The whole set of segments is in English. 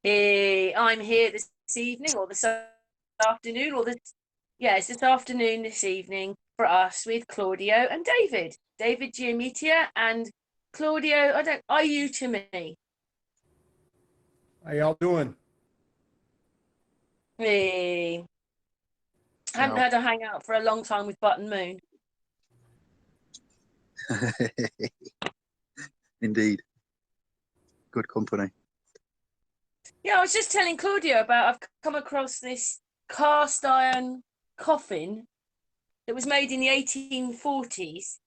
Hey, I'm here this evening or this afternoon or it's this afternoon, this evening for us with Claudio and David. David Giaramita and Claudio, IYou to me. How y'all doing? Hey, hadn't Ciao. had a hangout for a long time with Button Moon. Indeed. Good company. Yeah, I was just telling Claudio about I've come across this cast iron coffin that was made in the 1840s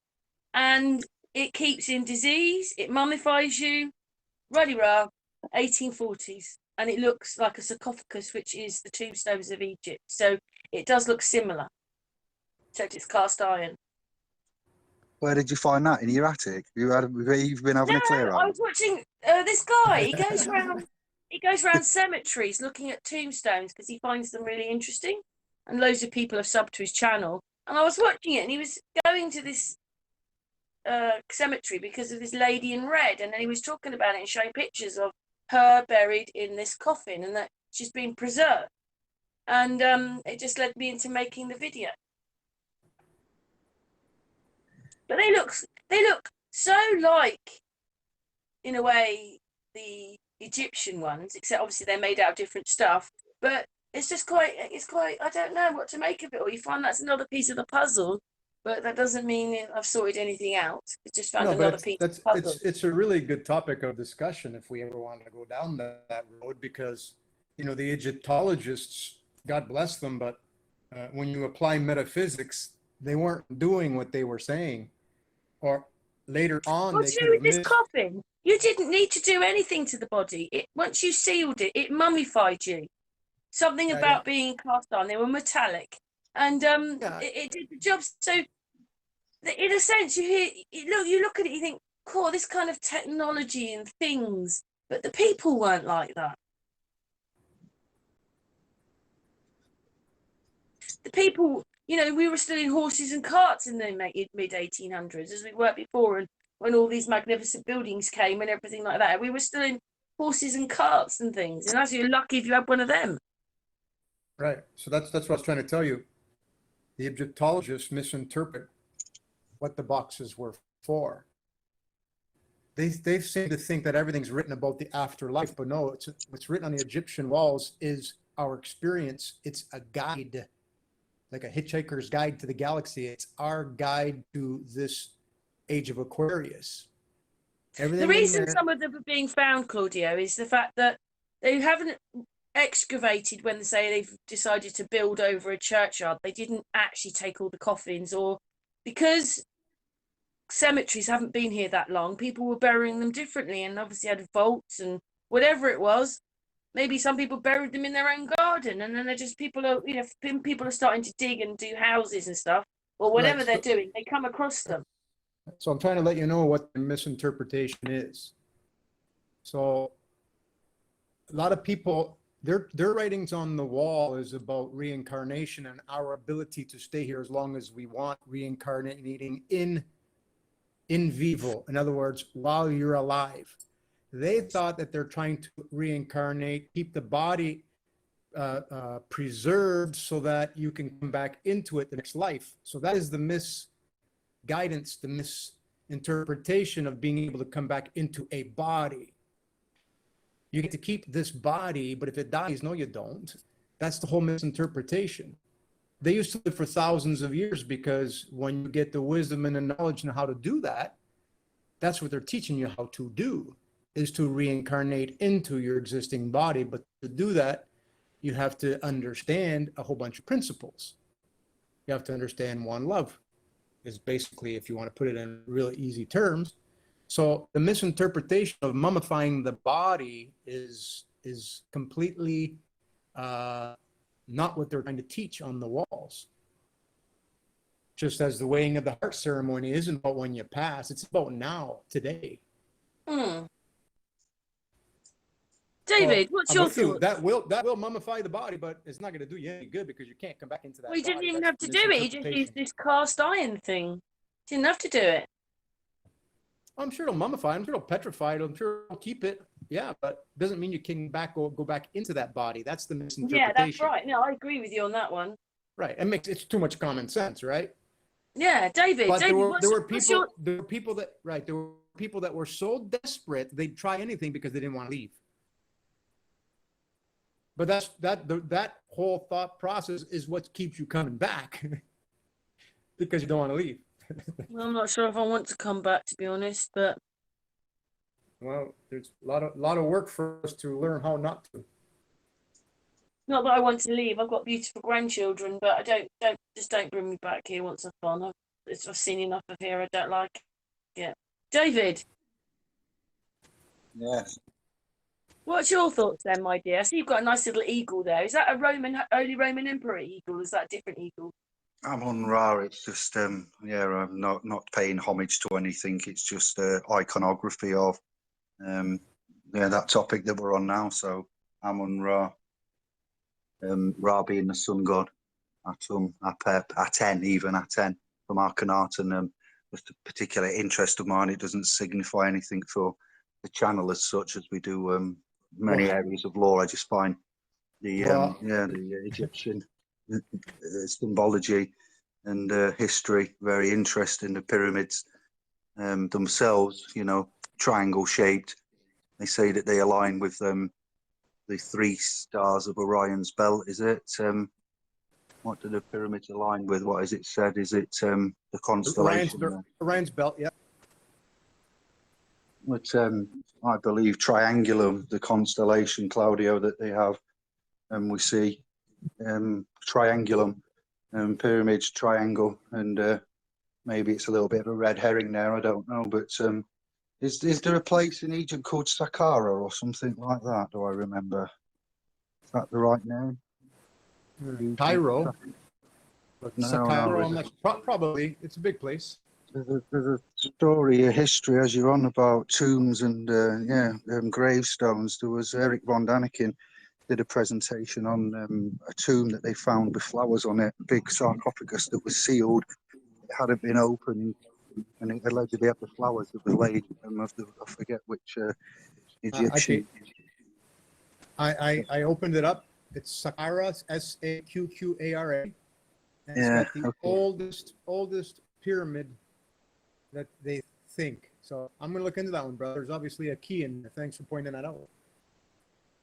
and it keeps in disease, it mummifies you, ruddy rah, 1840s, and it looks like a sarcophagus, which is the tombstones of Egypt. So it does look similar, except it's cast iron. Where did you find that? In your attic? You've been having No, a clear I out? was watching this guy. He goes around. He goes around cemeteries looking at tombstones because he finds them really interesting, and loads of people have subbed to his channel. And I was watching it, and he was going to this cemetery because of this lady in red, and then he was talking about it and showing pictures of her buried in this coffin, and that she's been preserved. And it just led me into making the video. But they look so like, in a way, the Egyptian ones, except obviously they're made out of different stuff. But it's quite, I don't know what to make of it. Or you find that's another piece of the puzzle, but that doesn't mean I've sorted anything out. I just found another piece of the puzzle. It's a really good topic of discussion if we ever want to go down that road, because the Egyptologists, God bless them, but when you apply metaphysics, they weren't doing what they were saying, or later on What's they to could do have with this missed. coffin? You didn't need to do anything to the body. Once you sealed it, it mummified you. Something Yeah, yeah, about being cast on. They were metallic, and yeah. it did the job. So, in a sense, you look at it, you think, cool, this kind of technology and things, but the people weren't like that. The people, we were still in horses and carts in the mid 1800s, as we were before, and when all these magnificent buildings came and everything like that, we were still in horses and carts and things. And actually, you're lucky if you had one of them. Right. So that's what I was trying to tell you. The Egyptologists misinterpret what the boxes were for. They seem to think that everything's written about the afterlife, but no, what's written on the Egyptian walls is our experience. It's a guide, like a hitchhiker's guide to the galaxy. It's our guide to this age of Aquarius. Everything The reason there, some of them are being found, Claudio, is the fact that they haven't excavated when they say they've decided to build over a churchyard. They didn't actually take all the coffins, or because cemeteries haven't been here that long, people were burying them differently and obviously had vaults and whatever it was. Maybe some people buried them in their own garden, and then they're just people are starting to dig and do houses and stuff, or whatever right? they're doing, they come across them. So I'm trying to let you know what the misinterpretation is. So a lot of people, their writings on the wall is about reincarnation and our ability to stay here as long as we want, reincarnating in vivo. In other words, while you're alive. They thought that they're trying to reincarnate, keep the body preserved so that you can come back into it the next life. So that is the misguidance, the misinterpretation of being able to come back into a body. You get to keep this body, but if it dies, no, you don't. That's the whole misinterpretation. They used to live for thousands of years because when you get the wisdom and the knowledge and how to do that, that's what they're teaching you how to do, is to reincarnate into your existing body. But to do that, you have to understand a whole bunch of principles. You have to understand one love, is basically, if you want to put it in really easy terms. So the misinterpretation of mummifying the body is completely not what they're trying to teach on the walls. Just as the weighing of the heart ceremony isn't about when you pass, it's about now, today. David, what's your thoughts? That will mummify the body, but it's not going to do you any good because you can't come back into that. Well, you didn't body. even That's have to do it. You just used this cast iron thing. Didn't have to do it. I'm sure it'll mummify. I'm sure it'll petrify it. I'm sure it'll keep it. Yeah, but doesn't mean you can go back into that body. That's the Yeah, that's misinterpretation. right. No, I agree with you on that one. Right. It's too much common sense, right? Yeah, David. But there David, were there were what's your? people that right there were people that were so desperate they'd try anything because they didn't want to leave. But that whole thought process is what keeps you coming back because you don't want to leave. Well, I'm not sure if I want to come back, to be honest, but Well, there's a lot of work for us to learn how not to. not that I want to leave. I've got beautiful grandchildren, but I don't bring me back here once I've gone. I've seen enough of here. I don't like it. David, Yes. what's your thoughts then, my dear? I see you've got a nice little eagle there. Is that a Holy Roman Emperor eagle? Is that a different eagle? I'm on Ra. It's just yeah, I'm not paying homage to anything. It's just iconography of yeah, that topic that we're on now. So I'm on Ra. Ra being the sun god, Atum, Apep, Aten, even Aten from Akhenaten. Just a particular interest of mine. It doesn't signify anything for the channel as such, as we do many areas of law. I just find the the Egyptian symbology and history very interesting. The pyramids themselves, you know, triangle shaped. They say that they align with the three stars of Orion's belt. Is it? What do the pyramids align with? What is it said? Is it the constellation? Orion's belt, yeah. But I believe Triangulum, the constellation, Claudio, that they have, and we see Triangulum, pyramids, triangle, and maybe it's a little bit of a red herring there. I don't know, but is there a place in Egypt called Saqqara or something like that? Do I remember? Is that the right name? Cairo. But No, Saqqara, I'm not, probably. It's a big place. There's a story, a history, as you're on about tombs and gravestones. There was Eric von Daniken did a presentation on a tomb that they found with flowers on it, big sarcophagus that was sealed. It hadn't been opened, and it allegedly had the flowers that were laid. I forget which Egyptian. I opened it up. It's Saqqara, Saqqara, and it's got the oldest pyramid that they think. So I'm going to look into that one, brother. There's obviously a key in there. Thanks for pointing that out.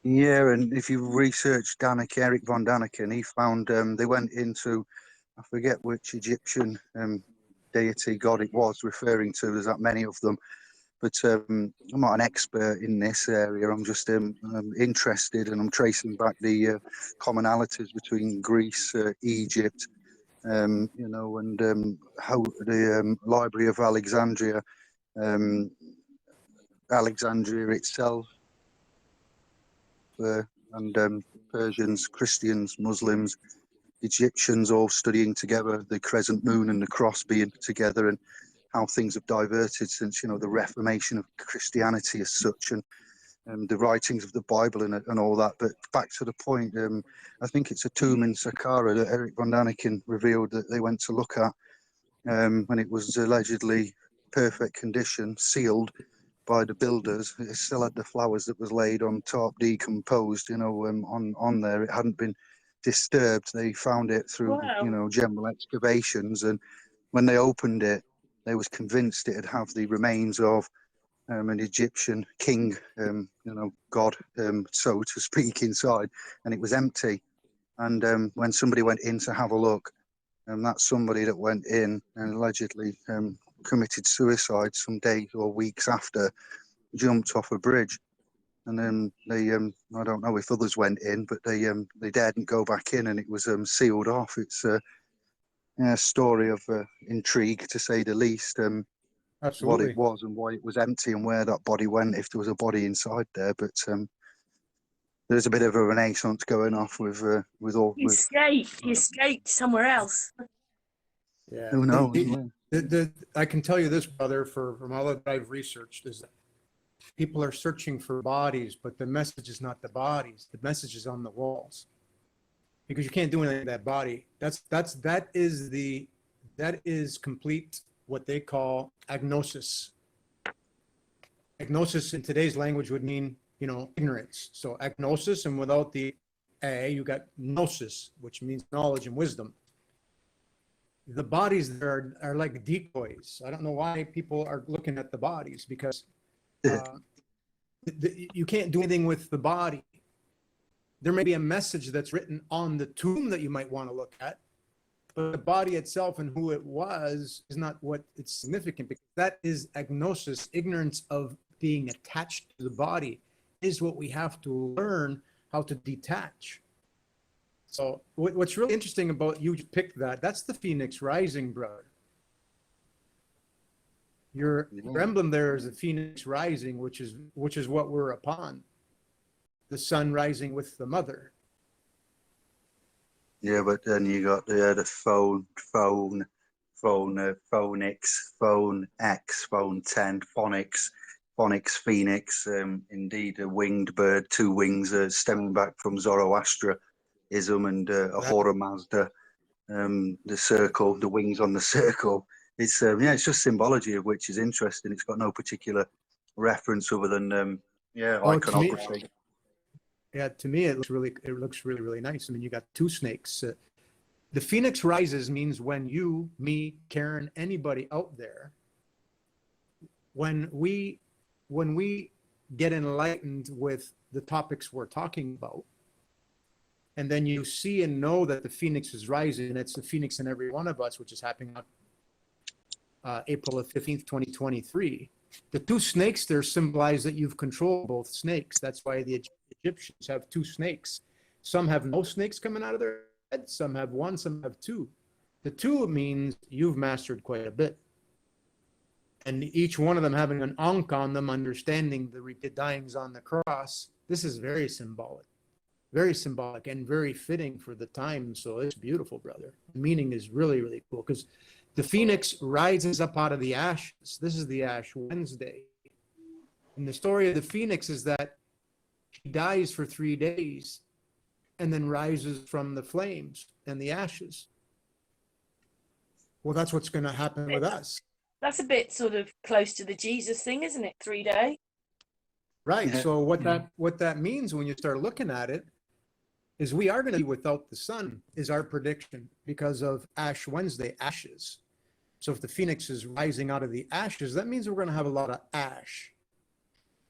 Yeah, and if you research Eric von Daniken, he found they went into, I forget which Egyptian deity god it was referring to. There's that many of them, but I'm not an expert in this area. I'm just interested, and I'm tracing back the commonalities between Greece, Egypt, you know, and how the Library of Alexandria, Alexandria itself. And Persians, Christians, Muslims, Egyptians all studying together, the crescent moon and the cross being together, and how things have diverted since, you know, the Reformation of Christianity as such, and the writings of the Bible and all that. But back to the point, I think it's a tomb in Saqqara that Eric von Daniken revealed that they went to look at when it was allegedly perfect condition, sealed by the builders. It still had the flowers that was laid on top, decomposed, you know, on there. It hadn't been disturbed. They found it through, you know, general excavations, and when they opened it, they was convinced it'd have the remains of an Egyptian king, you know, god, so to speak, inside, and it was empty. And when somebody went in to have a look, and that somebody that went in and allegedly committed suicide some days or weeks after, jumped off a bridge. And then they, I don't know if others went in, but they daredn't go back in, and it was sealed off. It's a story of intrigue, to say the least. What it was and why it was empty and where that body went, if there was a body inside there. But there's a bit of a renaissance going off with all. He escaped somewhere else. Yeah. Who knows? I can tell you this, brother, from all that I've researched, is that people are searching for bodies, but the message is not the bodies. The message is on the walls, because you can't do anything with that body. That is complete, what they call agnosis. Agnosis in today's language would mean ignorance. So agnosis, and without the A, you got gnosis, which means knowledge and wisdom. The bodies there are like decoys. I don't know why people are looking at the bodies, because you can't do anything with the body. There may be a message that's written on the tomb that you might want to look at, but the body itself and who it was is not what it's significant, because that is agnosis, ignorance of being attached to the body, is what we have to learn how to detach. So what's really interesting about you picked that's the phoenix rising, brother. Your emblem there is the phoenix rising, which is what we're upon. The sun rising with the mother. Yeah, but then you got the phone X, phone 10, phonics, phoenix. Indeed, a winged bird, two wings, stemming back from Zoroastrianism, and Ahura Mazda. The circle, the wings on the circle. It's it's just symbology, of which is interesting. It's got no particular reference other than iconography. To me, it looks really, really nice. I mean, you got two snakes. The phoenix rises means when you, me, Karen, anybody out there, when we get enlightened with the topics we're talking about, and then you see and know that the phoenix is rising, and it's the phoenix in every one of us, which is happening on April 15th, 2023. The two snakes there symbolize that you've controlled both snakes. That's why the Egyptians have two snakes. Some have no snakes coming out of their head. Some have one, some have two. The two means you've mastered quite a bit. And each one of them having an ankh on them, understanding the repeated dyings on the cross. This is very symbolic and very fitting for the time. So it's beautiful, brother. The meaning is really, really cool, because the phoenix rises up out of the ashes. This is the Ash Wednesday. And the story of the phoenix is that she dies for 3 days and then rises from the flames and the ashes. Well, that's what's going to happen with us. That's a bit sort of close to the Jesus thing, isn't it? 3 day. Right. Yeah. So what that means when you start looking at it is we are going to be without the sun, is our prediction, because of Ash Wednesday, ashes. So if the phoenix is rising out of the ashes, that means we're going to have a lot of ash.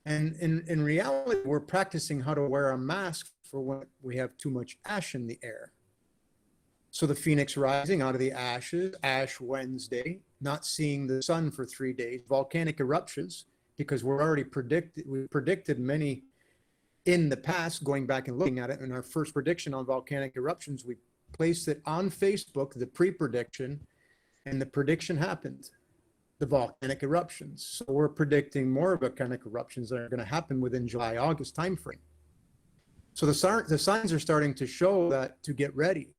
And in reality, we're practicing how to wear a mask for when we have too much ash in the air. So the phoenix rising out of the ashes, Ash Wednesday, not seeing the sun for 3 days, volcanic eruptions, because we predicted many in the past, going back and looking at it. In our first prediction on volcanic eruptions, we placed it on Facebook, the pre-prediction, and the prediction happened, the volcanic eruptions. So we're predicting more volcanic eruptions that are going to happen within July, August timeframe. So the signs are starting to show that to get ready.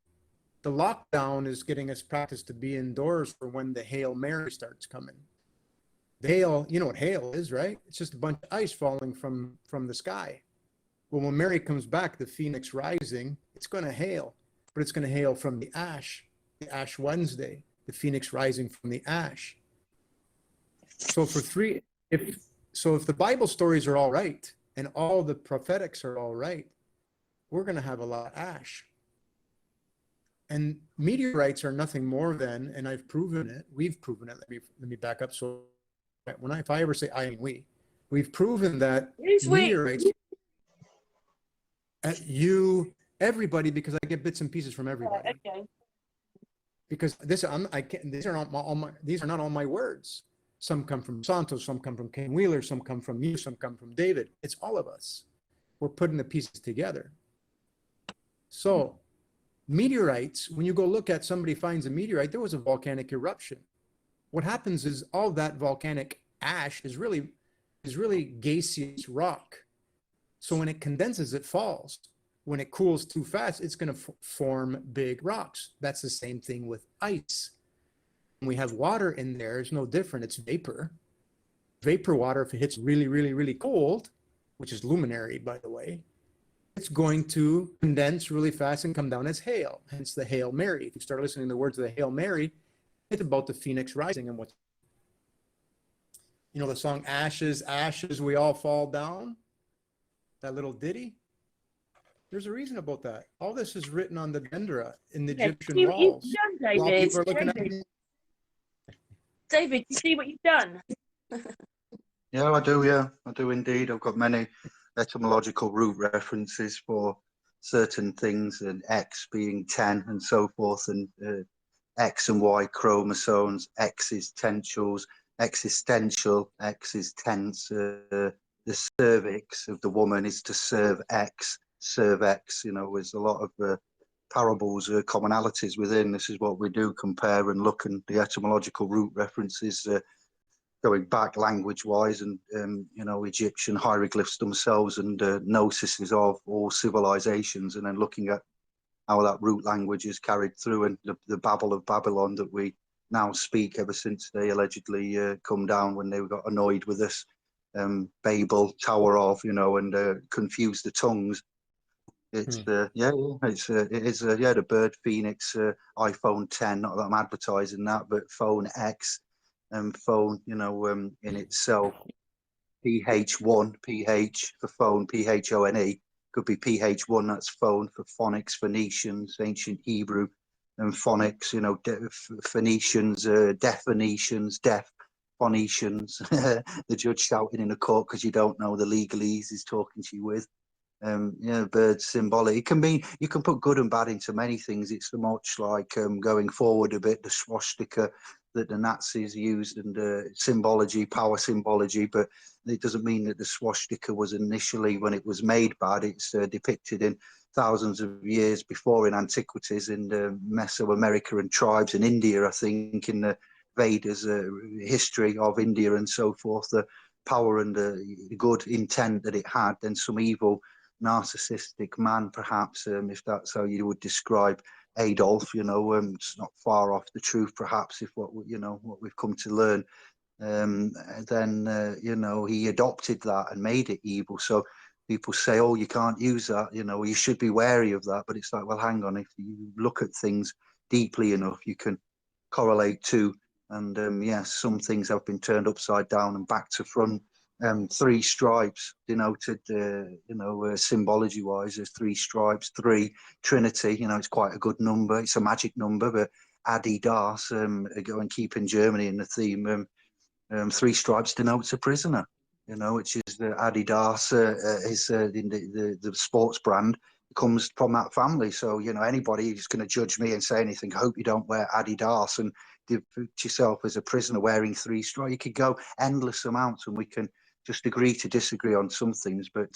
The lockdown is getting us practice to be indoors for when the Hail Mary starts coming. The hail, you know what hail is, right? It's just a bunch of ice falling from the sky. Well, when Mary comes back, the phoenix rising, it's going to hail, but it's going to hail from the Ash Wednesday, the phoenix rising from the ash. So if the Bible stories are all right and all the prophetics are all right, we're going to have a lot of ash. And meteorites are nothing more than, and we've proven it. Let me back up. So if I ever say I mean we've proven that meteorites. Everybody, because I get bits and pieces from everybody. Okay. Because these are not all my words. Some come from Santos, some come from Ken Wheeler, some come from you, some come from David. It's all of us. We're putting the pieces together. So meteorites, when you go look at, somebody finds a meteorite, there was a volcanic eruption. What happens is all that volcanic ash is really gaseous rock. So when it condenses, it falls. When it cools too fast, it's going to form big rocks. That's the same thing with ice. When we have water in there, it's no different. It's vapor. Vapor water, if it hits really, really, really cold, which is luminary, by the way, it's going to condense really fast and come down as hail, hence the Hail Mary. If you start listening to the words of the Hail Mary, it's about the phoenix rising and what's, the song Ashes, Ashes, We All Fall Down. that little ditty. There's a reason about that. All this is written on the Dendera in the Yeah, Egyptian see what you've walls. done, While David. people are looking at David, you see what you've done? Yeah, I do. Yeah, I do indeed. I've got many etymological root references for certain things, and X being 10 and so forth, and X and Y chromosomes, existential, X is tense. The cervix of the woman is to serve X, serve X. You know, there's a lot of parables, commonalities within. This is what we do, compare and look, and the etymological root references. Going back language-wise, and you know, Egyptian hieroglyphs themselves, and gnosis of all civilizations, and then looking at how that root language is carried through, and the Babel of Babylon that we now speak ever since they allegedly come down when they got annoyed with us. Babel, Tower of, you know, and confused the tongues. It's yeah, it is yeah, the bird phoenix, iPhone 10. Not that I'm advertising that, but phone X. Phone, you know, in itself, PH1, PH for phone, PHONE, could be PH1, that's phone for phonics, Phoenicians, ancient Hebrew, and phonics, you know, Phoenicians, deaf Phoenicians, deaf Phoenicians, the judge shouting in the court because you don't know the legalese he's talking to you with. Yeah, bird symbolic. It can be, you can put good and bad into many things. It's so much like going forward a bit, the swastika that the Nazis used, and symbology, power symbology, but it doesn't mean that the swastika was initially, when it was made, bad. It's depicted in thousands of years before in antiquities in Mesoamerica and tribes in India, I think, in the Vedas, history of India and so forth, the power and the good intent that it had, then some evil narcissistic man, perhaps, if that's how you would describe Adolf, you know, it's not far off the truth, perhaps, if what, you know, what we've come to learn, then, you know, he adopted that and made it evil. So people say, oh, you can't use that, you know, you should be wary of that. But it's like, well, hang on, if you look at things deeply enough, you can correlate to, and yes, some things have been turned upside down and back to front. Three stripes denoted, you know, symbology wise, there's three stripes, three, Trinity, you know, it's quite a good number. It's a magic number, but Adidas, go and keep in Germany in the theme, three stripes denotes a prisoner, you know, which is the Adidas, is the sports brand comes from that family. So, you know, anybody who's going to judge me and say anything, I hope you don't wear Adidas and depict yourself as a prisoner wearing three stripes. You could go endless amounts, and we can just agree to disagree on some things. But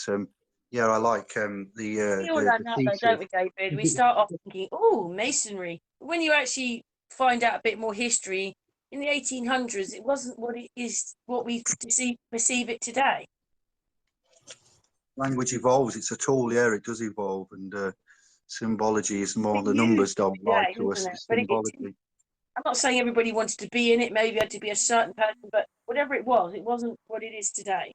yeah, I like We all learn that, though, don't we, David? We start off thinking, oh, masonry. But when you actually find out a bit more history, in the 1800s, it wasn't what it is, what we perceive it today. Language evolves. It's a tool, yeah, it does evolve, and symbology is more, the numbers don't lie to us, the symbology. I'm not saying everybody wanted to be in it, maybe had to be a certain person, but whatever it wasn't what it is today.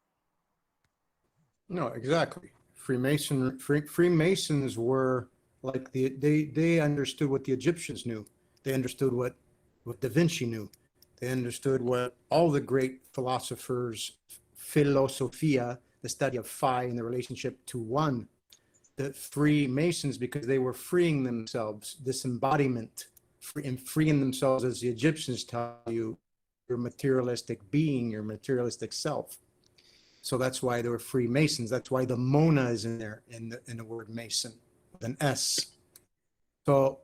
No, exactly. Freemasons were like they understood what the Egyptians knew. They understood what Da Vinci knew. They understood what all the great philosophers, philosophia, the study of phi and the relationship to one, the Freemasons, because they were freeing themselves, this embodiment, freeing themselves, as the Egyptians tell you, your materialistic being, your materialistic self. So that's why they were Freemasons. That's why the Mona is in there in the word Mason with an S. So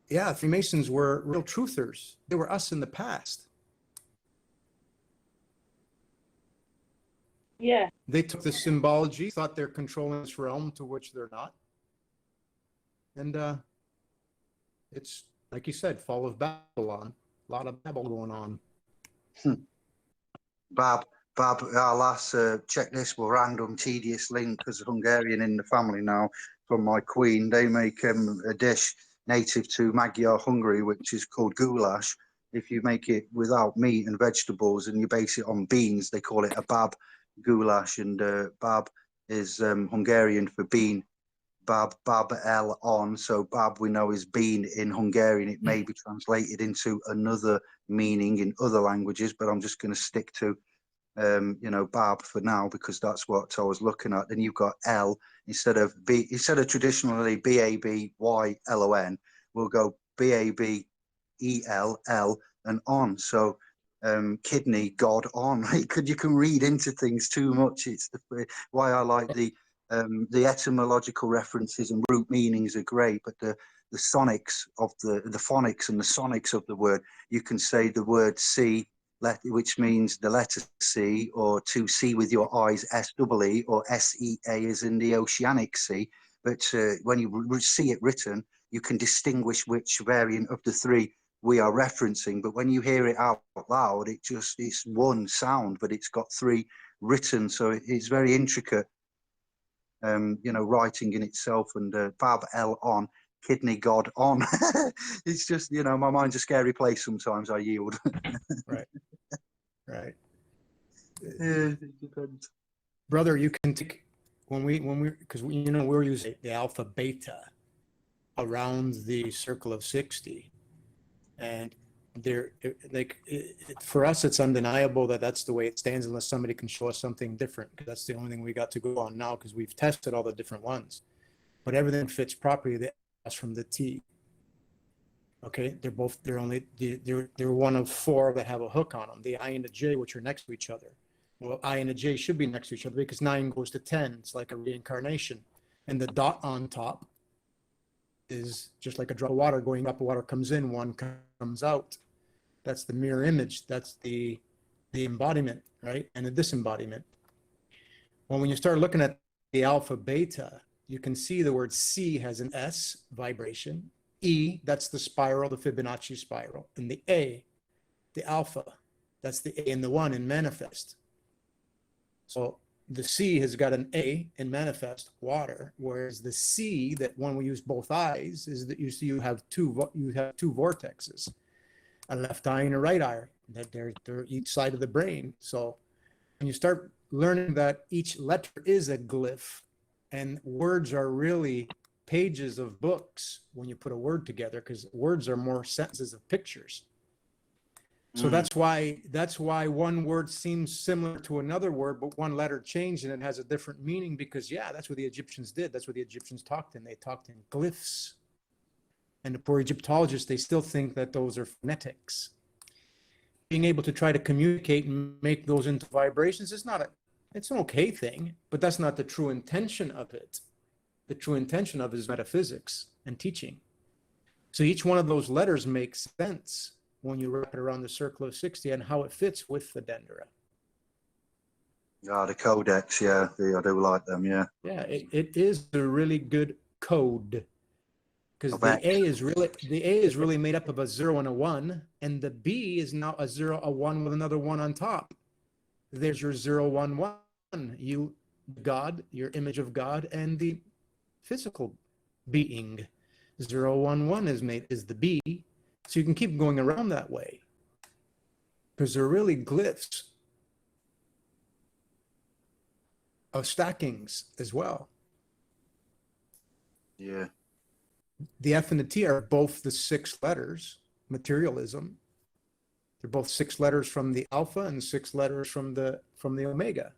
yeah, Freemasons were real truthers. They were us in the past. Yeah. They took the symbology, thought they're controlling this realm, to which they're not. And it's, like you said, fall of Babylon. A lot of Babel going on. Bab, alas, check this, well, random, tedious link, because Hungarian in the family now, from my queen, they make a dish native to Magyar Hungary, which is called goulash. If you make it without meat and vegetables and you base it on beans, they call it a bab goulash, and bab is Hungarian for bean. Bab El on, so bab we know is bean in Hungarian. It may be translated into another meaning in other languages, but I'm just going to stick to you know, Bab for now, because that's what I was looking at. Then you've got L instead of B, instead of traditionally BABYLON, we'll go BABELL and on. So kidney, God, on. You can read into things too much. It's why I like the etymological references and root meanings are great, but the sonics of the phonics and the sonics of the word, you can say the word C, which means the letter C, or to see with your eyes, SEE, or SEA is in the oceanic sea. But when you see it written, you can distinguish which variant of the three we are referencing. But when you hear it out loud, it's one sound, but it's got three written. So it's very intricate, you know, writing in itself. And Bab L on, kidney, God on. It's just, you know, my mind's a scary place sometimes. I yield. Right. Right. It depends. Brother, you can take when we because you know we're using the alpha beta around the circle of 60, and there like for us it's undeniable that that's the way it stands unless somebody can show us something different, because that's the only thing we got to go on now, because we've tested all the different ones, but everything fits properly. The S from the T. Okay, they're one of four that have a hook on them. The I and the J, which are next to each other. Well, I and the J should be next to each other because 9 goes to 10. It's like a reincarnation. And the dot on top is just like a drop of water going up. Water comes in, one comes out. That's the mirror image. That's the embodiment, right? And the disembodiment. Well, when you start looking at the alpha beta, you can see the word C has an S vibration. E, that's the spiral, the Fibonacci spiral. And the A, the alpha, that's the A and the 1 in manifest. So the C has got an A in manifest, water, whereas the C, that when we use both eyes, is that you have two vortexes, a left eye and a right eye, that they're each side of the brain. So when you start learning that each letter is a glyph, and words are really pages of books when you put a word together, because words are more sentences of pictures. So that's why one word seems similar to another word, but one letter changed and it has a different meaning, because that's what the Egyptians did. That's what the Egyptians talked in. They talked in glyphs. And the poor Egyptologists, they still think that those are phonetics. Being able to try to communicate and make those into vibrations is it's an okay thing, but that's not the true intention of it. The true intention of it is metaphysics and teaching. So each one of those letters makes sense when you wrap it around the circle of 60 and how it fits with the dendera. Yeah, the codex, I do like them, yeah. Yeah, it is a really good code, because the A is really made up of a 0 and a 1, and the B is now a 0, a 1 with another 1 on top. There's your 0, 1, 1. You, God, your image of God, and the physical being. 0, 1, 1 is the B. So you can keep going around that way, because they're really glyphs of stackings as well. Yeah. The F and the T are both the 6 letters, materialism. They're both 6 letters from the alpha and 6 letters from the omega.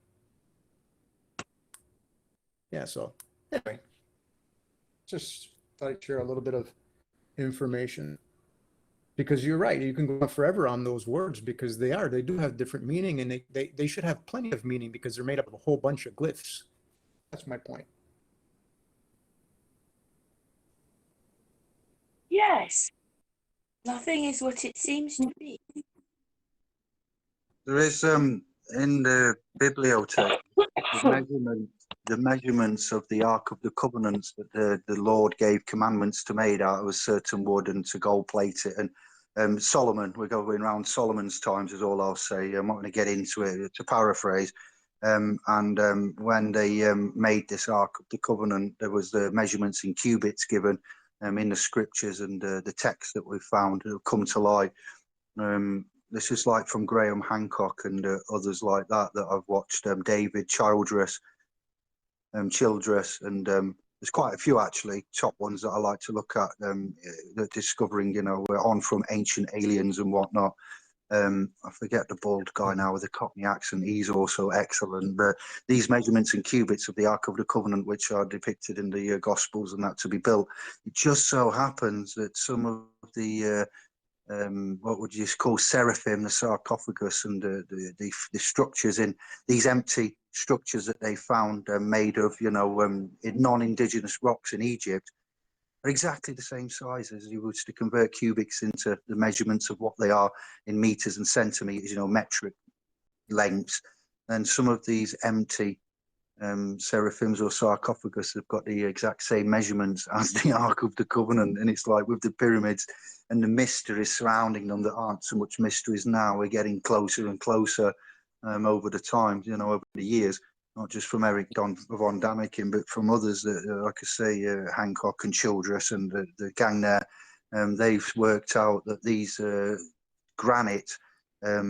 Yeah, so anyway, just thought I'd share a little bit of information. Because you're right, you can go on forever on those words, because they do have different meaning, and they should have plenty of meaning, because they're made up of a whole bunch of glyphs. That's my point. Yes. Nothing is what it seems to be. There is in the bibliothèque the measurements of the Ark of the Covenants that the Lord gave commandments to made out of a certain wood and to gold plate it. And Solomon, we're going around Solomon's times is all I'll say. I'm not going to get into it, to paraphrase. When they made this Ark of the Covenant, there was the measurements in cubits given in the scriptures, and the text that we've found have come to light. This is like from Graham Hancock and others like that I've watched. David Childress, and there's quite a few actually top ones that I like to look at. That discovering, we're on from ancient aliens and whatnot. I forget the bald guy now with the Cockney accent. He's also excellent. But these measurements in cubits of the Ark of the Covenant, which are depicted in the Gospels and that to be built, it just so happens that some of the what would you call seraphim, the sarcophagus, and the structures in these empty structures that they found made of, non-indigenous rocks in Egypt are exactly the same size as you was to convert cubics into the measurements of what they are in meters and centimeters, metric lengths. And some of these empty seraphims or sarcophagus have got the exact same measurements as the Ark of the Covenant. And it's like with the pyramids and the mysteries surrounding them that aren't so much mysteries now, we're getting closer and closer over the time, over the years, not just from Eric von Daniken, but from others that, like I say, Hancock and Childress and the gang there. They've worked out that these granite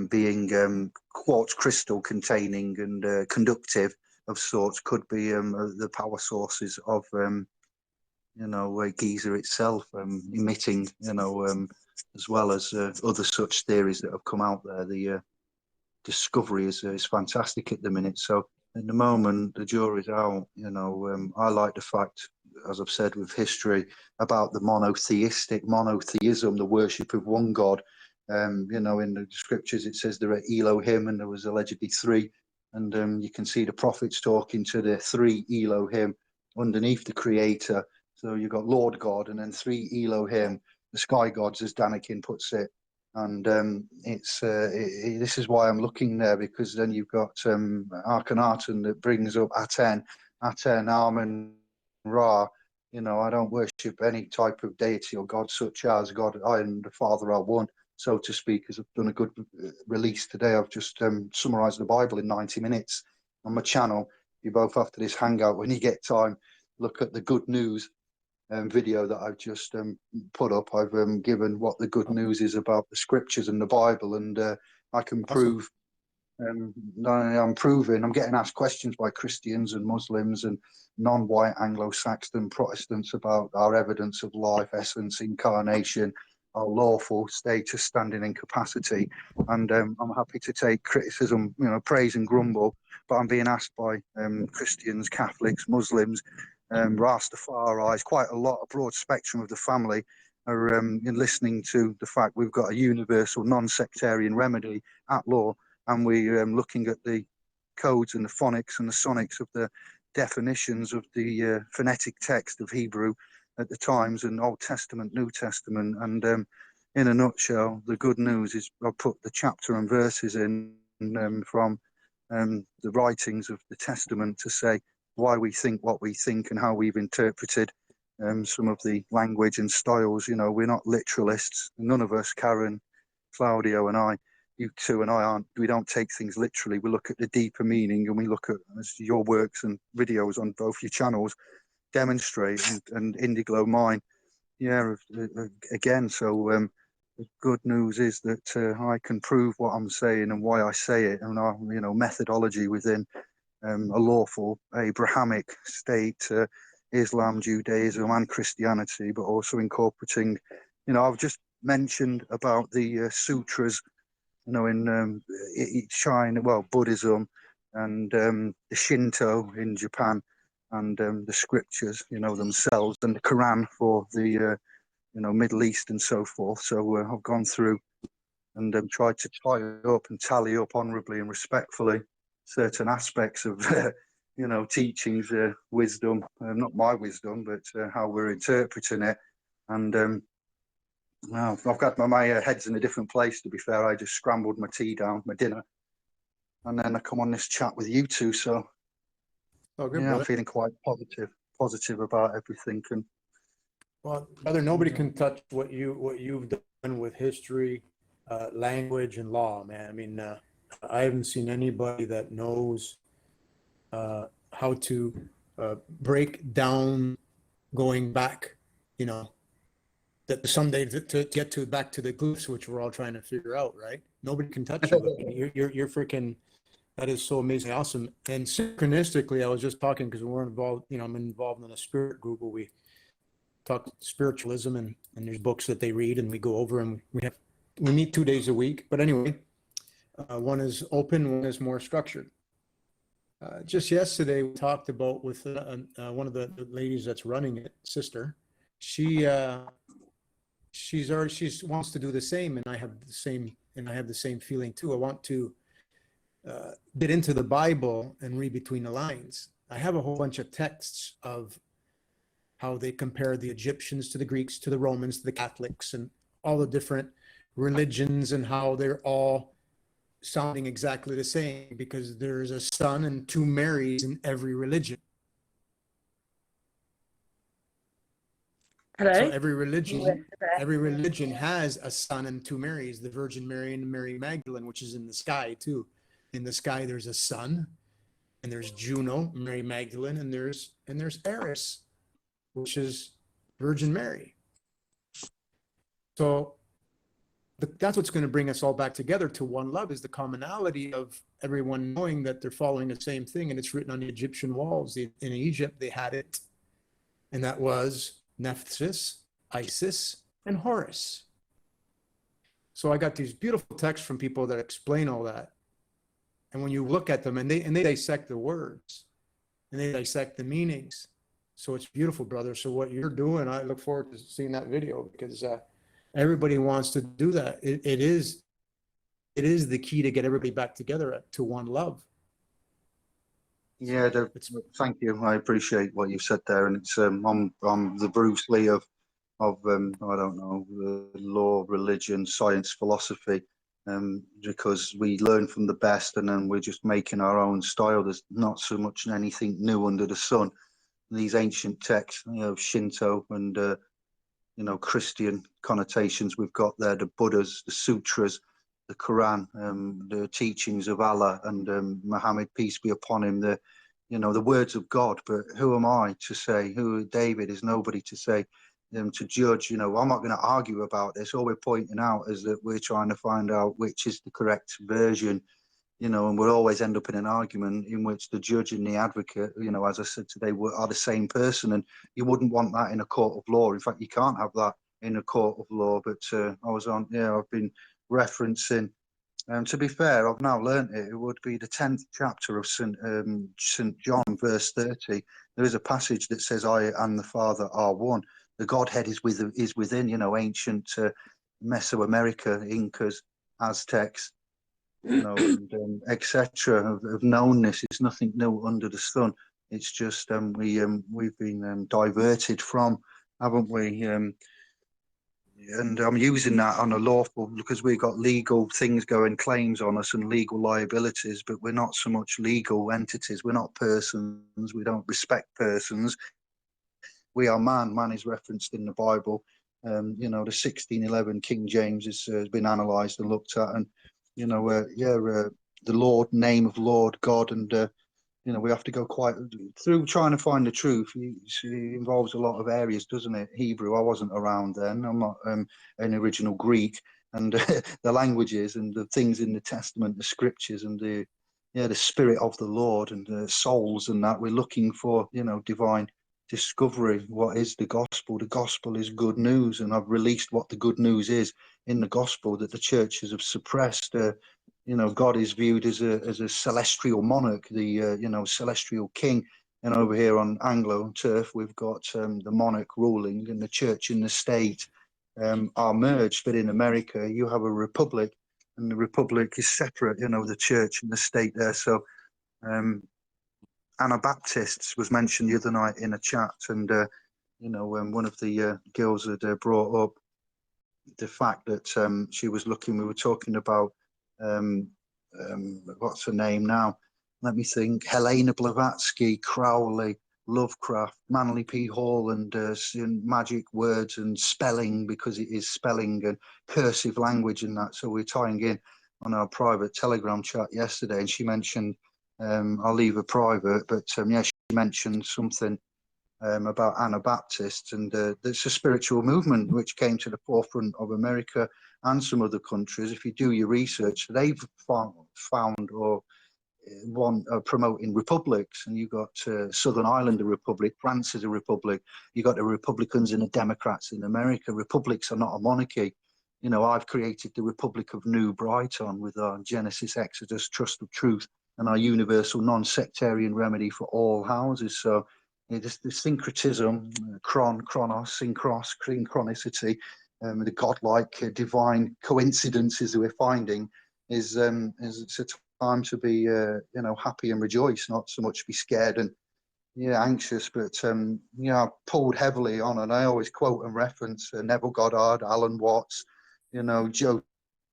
being quartz crystal containing and conductive of sorts could be the power sources of Giza itself, emitting, as well as other such theories that have come out there. The discovery is fantastic at the minute. So at the moment, the jury's out. I like the fact, as I've said with history, about the monotheism, the worship of one God. In the scriptures, it says there are Elohim, and there was allegedly three. And you can see the prophets talking to the three Elohim underneath the creator. So you've got Lord God and then three Elohim, the sky gods, as Daniken puts it. And this is why I'm looking there, because then you've got Akhenaten that brings up Aten, Amen, Ra. I don't worship any type of deity or God such as God. I and the Father are one, so to speak. As I've done a good release today, I've just summarized the Bible in 90 minutes on my channel. You both, after this hangout, when you get time, look at the good news video that I've just put up. I've given what the good news is about the scriptures and the Bible, and I can prove. I'm getting asked questions by Christians and Muslims and non-white Anglo-Saxon Protestants about our evidence of life, essence, incarnation, our lawful status, standing, and capacity. And I'm happy to take criticism, praise and grumble, but I'm being asked by Christians, Catholics, Muslims, Rastafaris, quite a lot, a broad spectrum of the family are in listening to the fact we've got a universal non-sectarian remedy at law, and we're looking at the codes and the phonics and the sonics of the definitions of the phonetic text of Hebrew at the times, and Old Testament, New Testament. And in a nutshell, the good news is I put the chapter and verses in from the writings of the Testament to say why we think what we think and how we've interpreted some of the language and styles. We're not literalists. None of us, Karen, Claudio and I, you two and I aren't. We don't take things literally. We look at the deeper meaning, and we look at, as your works and videos on both your channels demonstrate, and Indiglo mine. Yeah, again, so the good news is that I can prove what I'm saying and why I say it, and our methodology within a lawful Abrahamic state, Islam, Judaism, and Christianity, but also incorporating, I've just mentioned about the sutras, in China, well, Buddhism, and the Shinto in Japan, and the scriptures, themselves, and the Quran for the, Middle East and so forth. So I've gone through and tried to tie up and tally up honorably and respectfully certain aspects of, teachings, wisdom, not my wisdom, but how we're interpreting it. And well, I've got my head's in a different place, to be fair. I just scrambled my tea down, my dinner, and then I come on this chat with you two. So I'm feeling quite positive about everything. And well, brother, nobody can touch what you've done with history, language, and law, man. I mean, I haven't seen anybody that knows how to break down going back, that someday to get back to the glyphs, which we're all trying to figure out, right? Nobody can touch you. I mean, you're freaking. That is so amazing, awesome. And synchronistically, I was just talking because we're involved. I'm involved in a spirit group where we talk spiritualism, and there's books that they read, and we go over, and we have we meet 2 days a week, but anyway, one is open, one is more structured. Just yesterday, we talked about with one of the ladies that's running it, sister. She wants to do the same, and I have the same feeling too. I want to get into the Bible and read between the lines. I have a whole bunch of texts of how they compare the Egyptians to the Greeks, to the Romans, to the Catholics, and all the different religions, and how they're all sounding exactly the same because there's a son and two Marys in every religion. Hello? So every religion has a son and two Marys, the Virgin Mary and Mary Magdalene, which is in the sky too. In the sky, there's a sun, and there's Juno, Mary Magdalene, and there's Eris, which is Virgin Mary. So that's what's going to bring us all back together to one love, is the commonality of everyone knowing that they're following the same thing, and it's written on the Egyptian walls. In Egypt, they had it, and that was Nephthys, Isis, and Horus. So I got these beautiful texts from people that explain all that. And when you look at them, and they dissect the words, and they dissect the meanings. So it's beautiful, brother. So what you're doing, I look forward to seeing that video, because everybody wants to do that. It is the key to get everybody back together to one love. Yeah, thank you. I appreciate what you've said there, and it's I'm the Bruce Lee of I don't know, law, religion, science, philosophy, because we learn from the best, and then we're just making our own style. There's not so much anything new under the sun. These ancient texts, Shinto and Christian connotations we've got there, the Buddhas, the sutras, the Quran, the teachings of Allah and Muhammad, peace be upon him, the words of God. But who am I to say? David is nobody to say, to judge. I'm not going to argue about this. All we're pointing out is that we're trying to find out which is the correct version, and we'll always end up in an argument in which the judge and the advocate, as I said today, are the same person. And you wouldn't want that in a court of law. In fact, you can't have that in a court of law. But I've been referencing, to be fair, I've now learnt it. It would be the 10th chapter of St. John, verse 30. There is a passage that says, "I and the Father are one." The Godhead is within. Ancient Mesoamerica, Incas, Aztecs, and etc. have known this. It's nothing new under the sun. It's just we've been diverted from, haven't we? And I'm using that on a lawful, because we've got legal things going, claims on us and legal liabilities, but we're not so much legal entities. We're not persons. We don't respect persons. We are man. Man is referenced in the Bible. The 1611 King James has been analysed and looked at, and the Lord, name of Lord God, and we have to go quite through trying to find the truth. It involves a lot of areas, doesn't it? Hebrew, I wasn't around then. I'm not an original Greek, and the languages and the things in the Testament, the scriptures, and the spirit of the Lord and the souls, and that we're looking for, divine discovery. What is the gospel? The gospel is good news, and I've released what the good news is in the gospel that the churches have suppressed. God is viewed as a celestial monarch, the celestial king, and over here on Anglo turf we've got the monarch ruling, and the church and the state are merged. But in America you have a republic, and the republic is separate, the church and the state there. So Anabaptists was mentioned the other night in a chat, and one of the girls had brought up the fact that she was looking. We were talking about what's her name now? Let me think. Helena Blavatsky, Crowley, Lovecraft, Manly P. Hall, and magic words and spelling, because it is spelling and cursive language and that. So we're tying in on our private Telegram chat yesterday, and she mentioned, I'll leave her private, but she mentioned something about Anabaptists, and it's a spiritual movement which came to the forefront of America and some other countries. If you do your research, they've found or promoting republics, and you've got Southern Ireland a republic, France is a republic, you've got the Republicans and the Democrats in America. Republics are not a monarchy. You know, I've created the Republic of New Brighton with our Genesis, Exodus, Trust of Truth, and our universal non-sectarian remedy for all houses. So the syncretism, chronos, synchronicity, the godlike divine coincidences that we're finding is it's a time to be happy and rejoice, not so much be scared and anxious. But I pulled heavily on, and I always quote and reference Neville Goddard, Alan Watts, Joe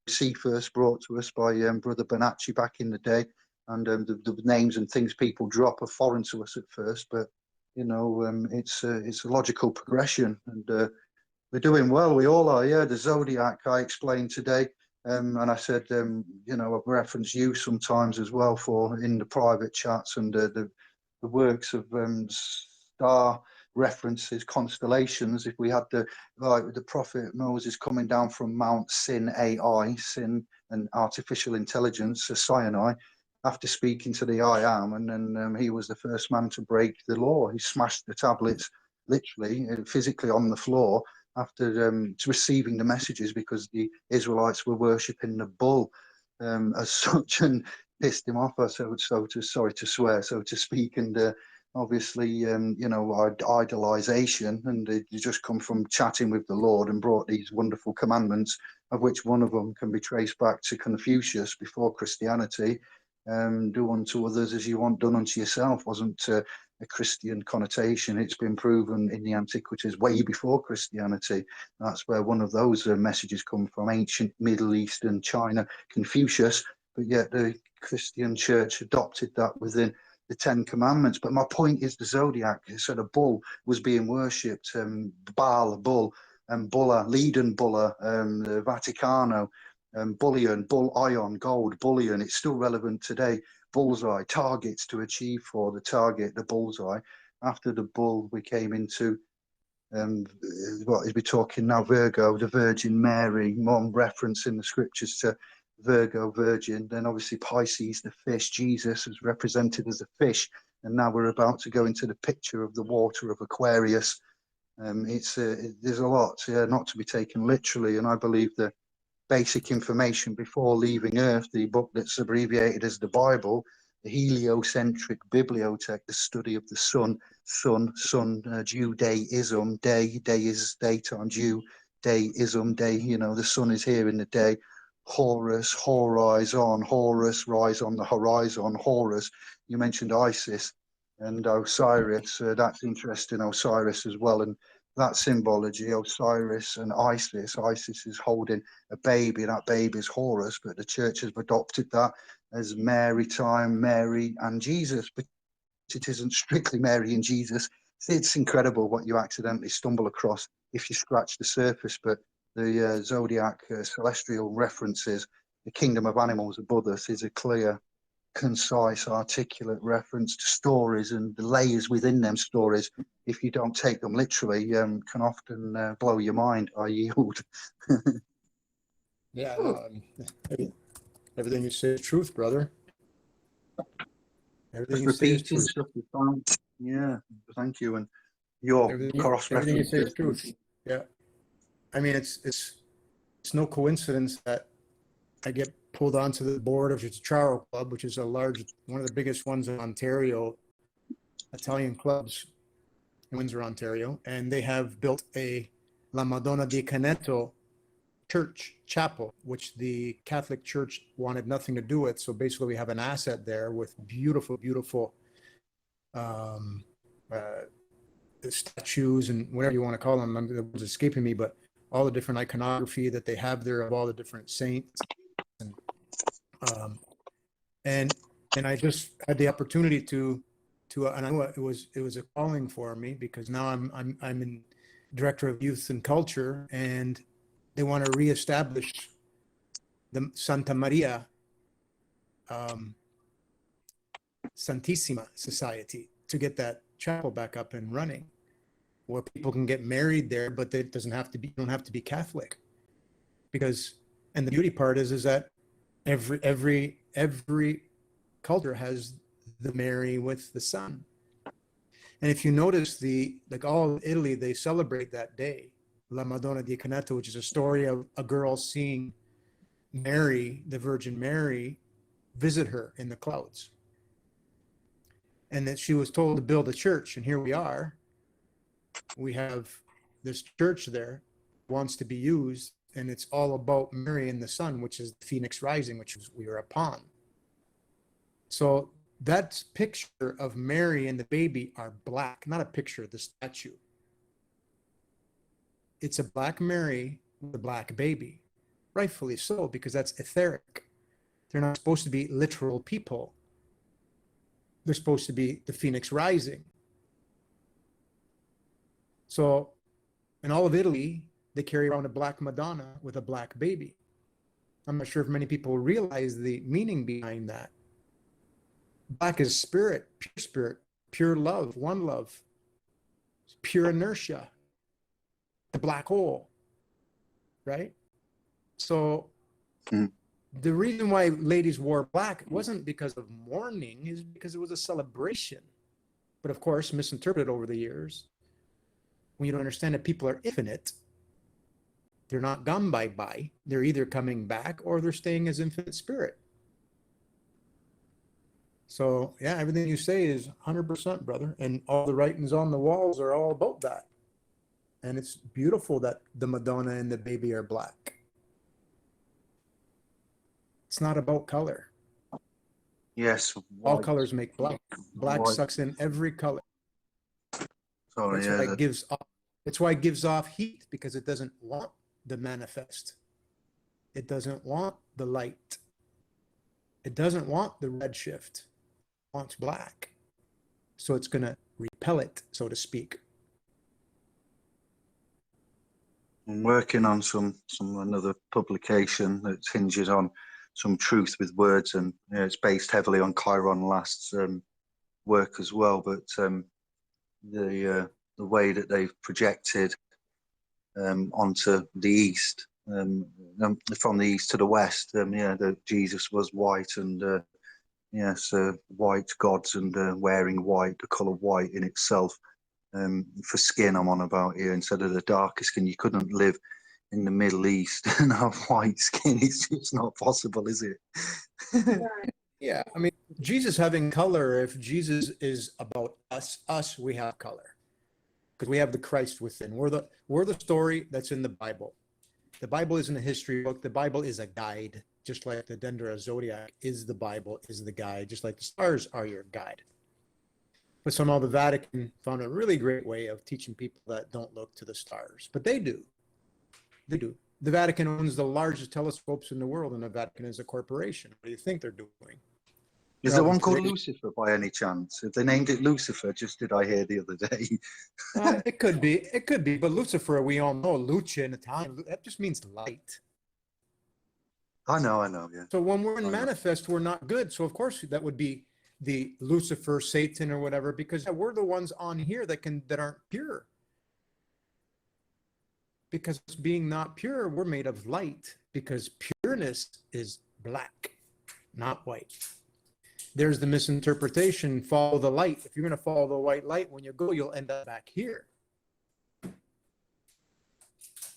C. first brought to us by Brother Bonacci back in the day, and the names and things people drop are foreign to us at first, but it's a logical progression, and we're doing well. We all are. Yeah, the zodiac I explained today, and I said, I've referenced you sometimes as well for in the private chats, and the works of star references, constellations. If we had the prophet Moses coming down from Mount Sin AI, Sin and artificial intelligence, Sinai, after speaking to the I am, and then he was the first man to break the law. He smashed the tablets literally, physically on the floor after receiving the messages, because the Israelites were worshipping the bull as such, and pissed him off. Sorry to swear, so to speak, and obviously, idolization, and they just come from chatting with the Lord and brought these wonderful commandments, of which one of them can be traced back to Confucius before Christianity. Do unto others as you want done unto yourself wasn't a Christian connotation. It's been proven in the antiquities way before Christianity. That's where one of those messages come from, ancient Middle Eastern China, Confucius, but yet the Christian church adopted that within the Ten Commandments. But my point is the zodiac. So the bull was being worshipped, Baal, bull, and Bulla, Leiden Bulla, the Vaticano, bullion, bull ion, gold, bullion. It's still relevant today. Bullseye, targets to achieve for the target, the bullseye. After the bull, we came into what is we talking now? Virgo, the Virgin Mary, more reference in the scriptures to Virgo, Virgin. Then obviously Pisces, the fish. Jesus is represented as a fish, and now we're about to go into the picture of the water of Aquarius. There's a lot, not to be taken literally, and I believe the basic information before leaving Earth, the book that's abbreviated as the Bible, the heliocentric bibliotech, the study of the sun, Judaism, day is daytime, Judaism, day, the sun is here in the day. Horus, horizon, Horus, rise on the horizon, Horus. You mentioned Isis and Osiris. That's interesting, Osiris as well. And that symbology, Osiris and Isis. Isis is holding a baby, that baby is Horus, but the church has adopted that as Mary time, Mary and Jesus, but it isn't strictly Mary and Jesus. It's incredible what you accidentally stumble across if you scratch the surface, but the zodiac celestial references, the kingdom of animals above us is a clear, concise, articulate reference to stories, and the layers within them stories, if you don't take them literally, can often blow your mind. I yield. Yeah, no, everything you say is truth, brother. Everything you say is Repeating truth. stuff you found. Yeah, thank you. And your cross Everything you say is references. truth. Yeah, I mean it's no coincidence that I get pulled onto the board of the Charo Club, which is one of the biggest ones in Ontario, Italian clubs in Windsor, Ontario, and they have built a La Madonna di Caneto chapel, which the Catholic Church wanted nothing to do with. So basically we have an asset there with beautiful statues and whatever you want to call them. It was escaping me, but all the different iconography that they have there of all the different saints, and I just had the opportunity to and I know it was a calling for me, because now I'm in director of youth and culture, and they want to reestablish the Santa Maria Santissima Society to get that chapel back up and running, where people can get married there, but it doesn't have to be, you don't have to be Catholic, because, and the beauty part is that every culture has the Mary with the sun. And if you notice, like all of Italy, they celebrate that day. La Madonna di Caneto, which is a story of a girl seeing Mary, the Virgin Mary, visit her in the clouds. And that she was told to build a church. And here we are. We have this church there, wants to be used. And it's all about Mary and the sun, which is the Phoenix rising, which we are upon. So that picture of Mary and the baby are black, not a picture of the statue. It's a black Mary with a black baby. Rightfully so, because that's etheric. They're not supposed to be literal people. They're supposed to be the Phoenix rising. So in all of Italy, they carry around a black Madonna with a black baby. I'm not sure if many people realize the meaning behind that. Black is spirit, pure love, one love, pure inertia, the black hole, right? So the reason why ladies wore black wasn't because of mourning, is because it was a celebration. But of course, misinterpreted over the years. When you don't understand that people are infinite, they're not gone bye-bye. They're either coming back or they're staying as infinite spirit. So yeah, everything you say is 100%, brother. And all the writings on the walls are all about that. And it's beautiful that the Madonna and the baby are black. It's not about color. Yes. All colors make black. Black White. sucks in every color. Sorry, That's why it gives off. That's why it gives off heat, because it doesn't want the manifest. It doesn't want the light. It doesn't want the red shift. It wants black. So it's going to repel it, so to speak. I'm working on another publication that hinges on some truth with words, and it's based heavily on Chiron Last's work as well. But the way that they've projected onto the east, from the east to the west, that Jesus was white, and white gods, and wearing white, the color white in itself. For skin, I'm on about here, instead of the darker skin. You couldn't live in the Middle East and have white skin. It's just not possible, is it? Yeah, I mean, Jesus having color, if Jesus is about us, we have color. Because we have the Christ within. We're the story that's in the Bible. The Bible isn't a history book. The Bible is a guide, just like the Dendera Zodiac is the Bible, is the guide, just like the stars are your guide. But somehow the Vatican found a really great way of teaching people that don't look to the stars. But they do. They do. The Vatican owns the largest telescopes in the world, and the Vatican is a corporation. What do you think they're doing? Is there one called Lucifer by any chance? If they named it Lucifer, just did I hear the other day? It could be. But Lucifer, we all know, Luce in Italian, that just means light. I know, yeah. So when we're in manifest, we're not good. So of course that would be the Lucifer, Satan, or whatever, because we're the ones on here that aren't pure. Because being not pure, we're made of light, because pureness is black, not white. There's the misinterpretation, follow the light. If you're going to follow the white light, when you go, you'll end up back here.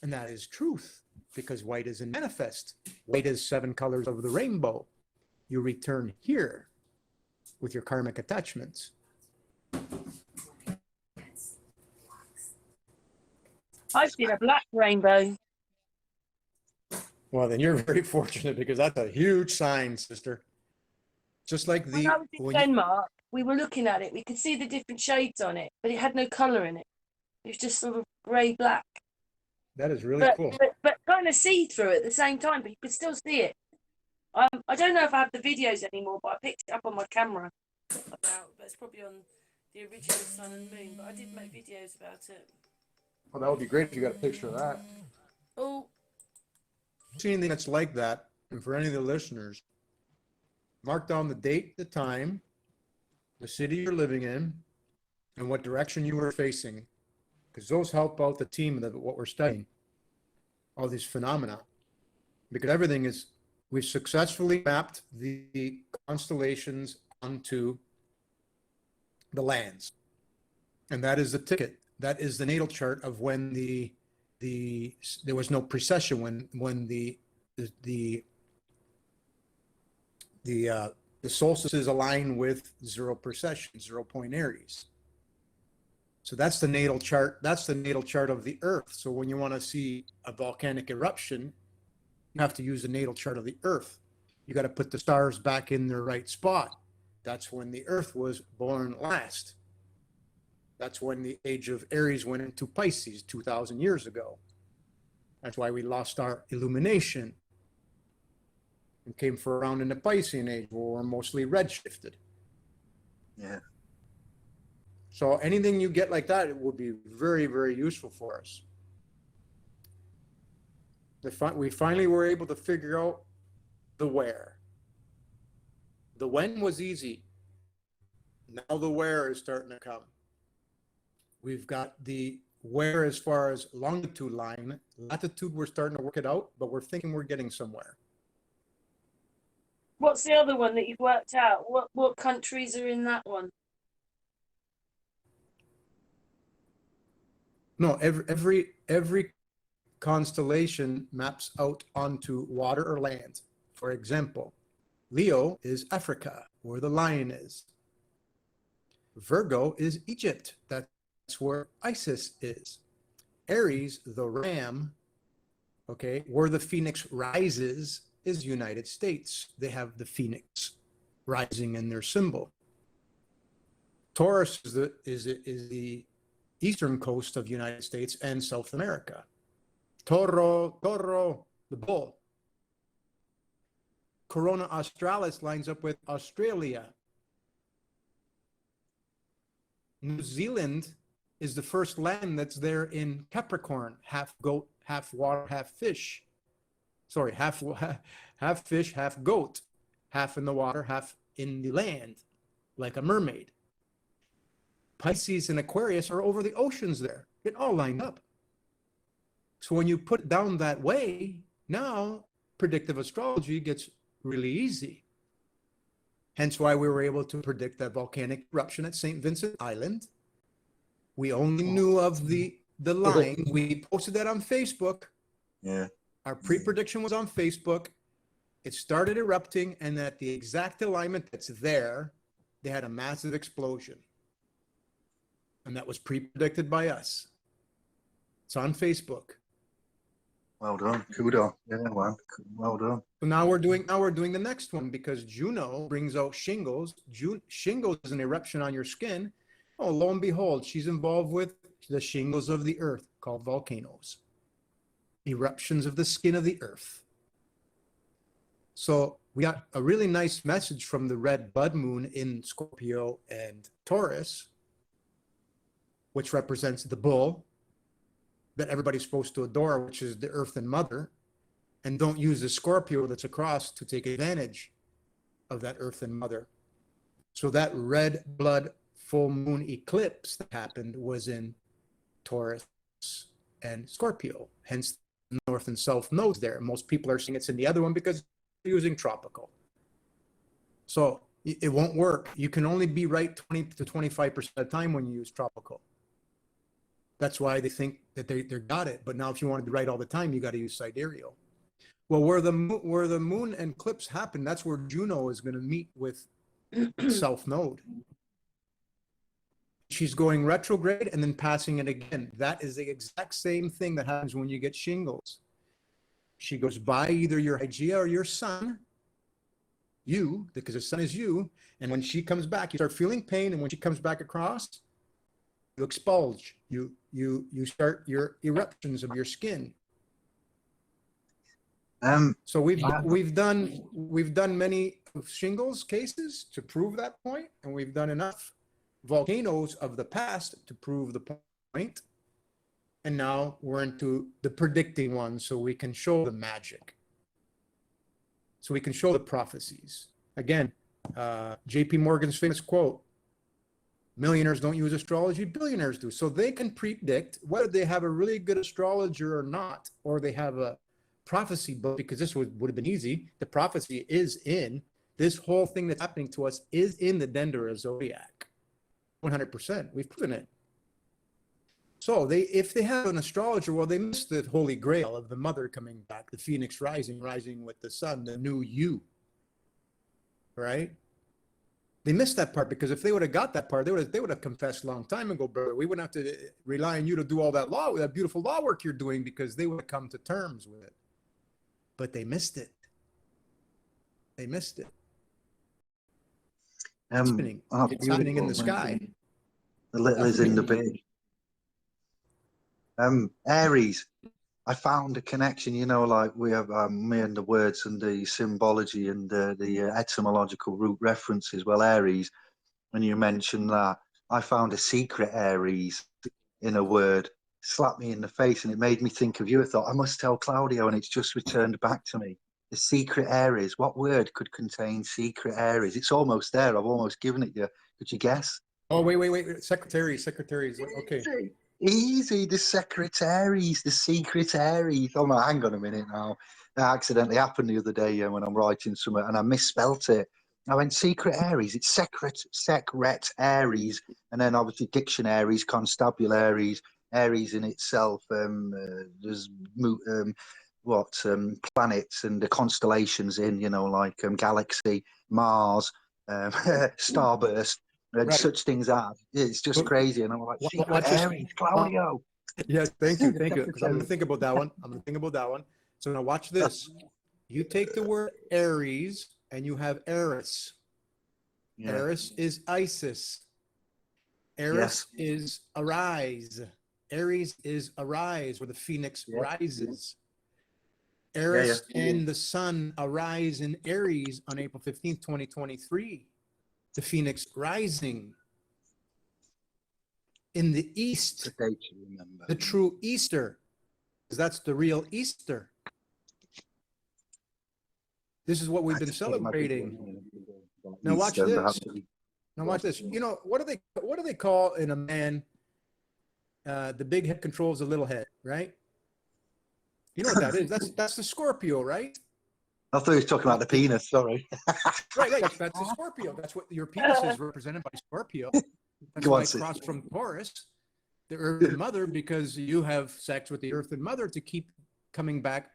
And that is truth, because white is in manifest. White is 7 colors of the rainbow. You return here with your karmic attachments. I've seen a black rainbow. Well, then you're very fortunate, because that's a huge sign, sister. Just like When I was in Denmark, we were looking at it. We could see the different shades on it, but it had no colour in it. It was just sort of grey-black. That is really cool. But kind of see-through at the same time, but you could still see it. I don't know if I have the videos anymore, but I picked it up on my camera. But it's probably on the original Sun and Moon, but I did make videos about it. Well, that would be great if you got a picture of that. Oh. See anything that's like that, and for any of the listeners, mark down the date, the time, the city you're living in, and what direction you are facing, because those help out the team of what we're studying, all these phenomena. Because everything is, we've successfully mapped the constellations onto the lands. And that is the ticket. That is the natal chart of when the there was no precession when the solstices align with zero precession, 0 point Aries. So that's the natal chart. That's the natal chart of the Earth. So when you want to see a volcanic eruption, you have to use the natal chart of the Earth. You got to put the stars back in their right spot. That's when the Earth was born last. That's when the age of Aries went into Pisces 2,000 years ago. That's why we lost our illumination and came for around in the Piscean age where we're mostly redshifted. Yeah. So anything you get like that, it will be very, very useful for us. We finally were able to figure out the where. The when was easy. Now the where is starting to come. We've got the where as far as longitude line. Latitude, we're starting to work it out, but we're thinking we're getting somewhere. What's the other one that you've worked out? What countries are in that one? No, every constellation maps out onto water or land. For example, Leo is Africa, where the lion is. Virgo is Egypt. That's where Isis is. Aries, the ram, okay, where the phoenix rises is United States. They have the phoenix rising in their symbol. Taurus is the eastern coast of United States and South America. Toro, the bull. Corona Australis lines up with Australia. New Zealand is the first land that's there in Capricorn, half goat, half water, half fish. Sorry, half fish, half goat, half in the water, half in the land, like a mermaid. Pisces and Aquarius are over the oceans there. It all lined up. So when you put it down that way, now predictive astrology gets really easy. Hence why we were able to predict that volcanic eruption at St. Vincent Island. We only knew of the line. We posted that on Facebook. Yeah. Our pre-prediction was on Facebook. It started erupting, and at the exact alignment that's there, they had a massive explosion. And that was pre-predicted by us. It's on Facebook. Well done. Kudos. Yeah, well done. So now we're doing the next one, because Juno brings out shingles. Shingles is an eruption on your skin. Oh, lo and behold, she's involved with the shingles of the earth, called volcanoes. Eruptions of the skin of the earth. So we got a really nice message from the red bud moon in Scorpio and Taurus, which represents the bull that everybody's supposed to adore, which is the earth and mother. And don't use the Scorpio that's across to take advantage of that earth and mother. So that red blood full moon eclipse that happened was in Taurus and Scorpio, hence the north and south nodes there. Most people are saying it's in the other one because they're using tropical. So it won't work. You can only be right 20 to 25% of the time when you use tropical. That's why they think that they got it. But now if you want to be right all the time, you got to use sidereal. Well, where the moon eclipse happened, that's where Juno is going to meet with South Node. She's going retrograde and then passing it again. That is the exact same thing that happens when you get shingles. She goes by either your Hygeia or your sun, you, because the sun is you, and when she comes back, you start feeling pain, and when she comes back across, you expulge. You start your eruptions of your skin. So we've done many shingles cases to prove that point, and we've done enough volcanoes of the past to prove the point. And now we're into the predicting one, so we can show the magic. So we can show the prophecies. Again, J.P. Morgan's famous quote, millionaires don't use astrology, billionaires do. So they can predict whether they have a really good astrologer or not, or they have a prophecy book, because this would have been easy. The prophecy is in, this whole thing that's happening to us is in the Dendera Zodiac. 100%. We've proven it. So if they have an astrologer, well, they missed the holy grail of the mother coming back, the phoenix rising with the sun, the new you, right? They missed that part, because if they would have got that part, they would have confessed a long time ago, brother. We wouldn't have to rely on you to do all that law, that beautiful law work you're doing, because they would have come to terms with it. But they missed it. They missed it. It's happening in the sky. The little is in the big. Aries, I found a connection, you know, like we have me and the words and the symbology and the etymological root references. Well, Aries, when you mentioned that, I found a secret Aries in a word, slapped me in the face, and it made me think of you. I thought, I must tell Claudio, and it's just returned back to me. The secret Aries. What word could contain secret Aries? It's almost there. I've almost given it you. Could you guess? Oh, wait. Secretaries. Okay. Easy. The secretaries, the secret Aries. Oh my, hang on a minute now. That accidentally happened the other day when I'm writing something and I misspelt it. I went secret Aries. It's secret Aries, and then obviously dictionaries, constabularies, Aries in itself. There's planets and the constellations in, you know, like galaxy, Mars, starburst. And Right. such things are. It's just crazy. And I'm like, secret Aries, Claudio. Yes, thank you. Because I'm going to think about that one. So now watch this. You take the word Aries and you have Eris. Yeah. Eris is Isis. Eris is arise. Aries is arise, where the phoenix rises. Eris and the sun arise in Aries on April 15th, 2023. The phoenix rising in the east, the true Easter, because that's the real Easter. This is what we've been celebrating. Now watch this. You know, what do they call in a man? The big head controls the little head, right? You know what that is? That's the Scorpio, right? I thought you were talking about the penis. Sorry. Right. That's a Scorpio. That's what your penis is represented by Scorpio. That's why it crossed from Taurus, the Earth Mother, because you have sex with the Earth and Mother to keep coming back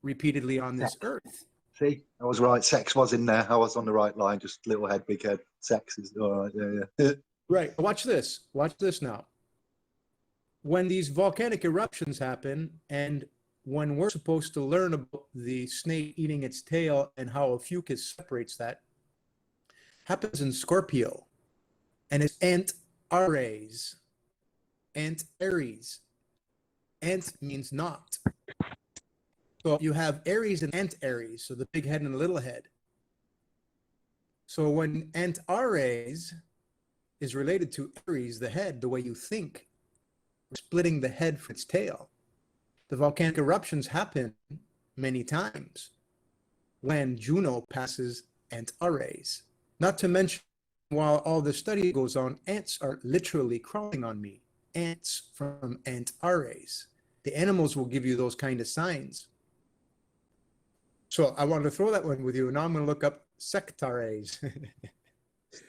repeatedly on this earth. See, I was right. Sex was in there. I was on the right line. Just little head, big head. Sex is all right. Yeah. Right. Watch this. Watch this now. When these volcanic eruptions happen, and when we're supposed to learn about the snake eating its tail and how a fucus separates that, happens in Scorpio, and it's Antares. Antares. Ant means not. So you have Aries and Antares, so the big head and the little head. So when Antares is related to Aries, the head, the way you think, splitting the head from its tail. The volcanic eruptions happen many times when Juno passes Antares. Not to mention, while all the study goes on, ants are literally crawling on me. Ants from Antares. The animals will give you those kind of signs. So I wanted to throw that one with you. Now I'm going to look up sectares.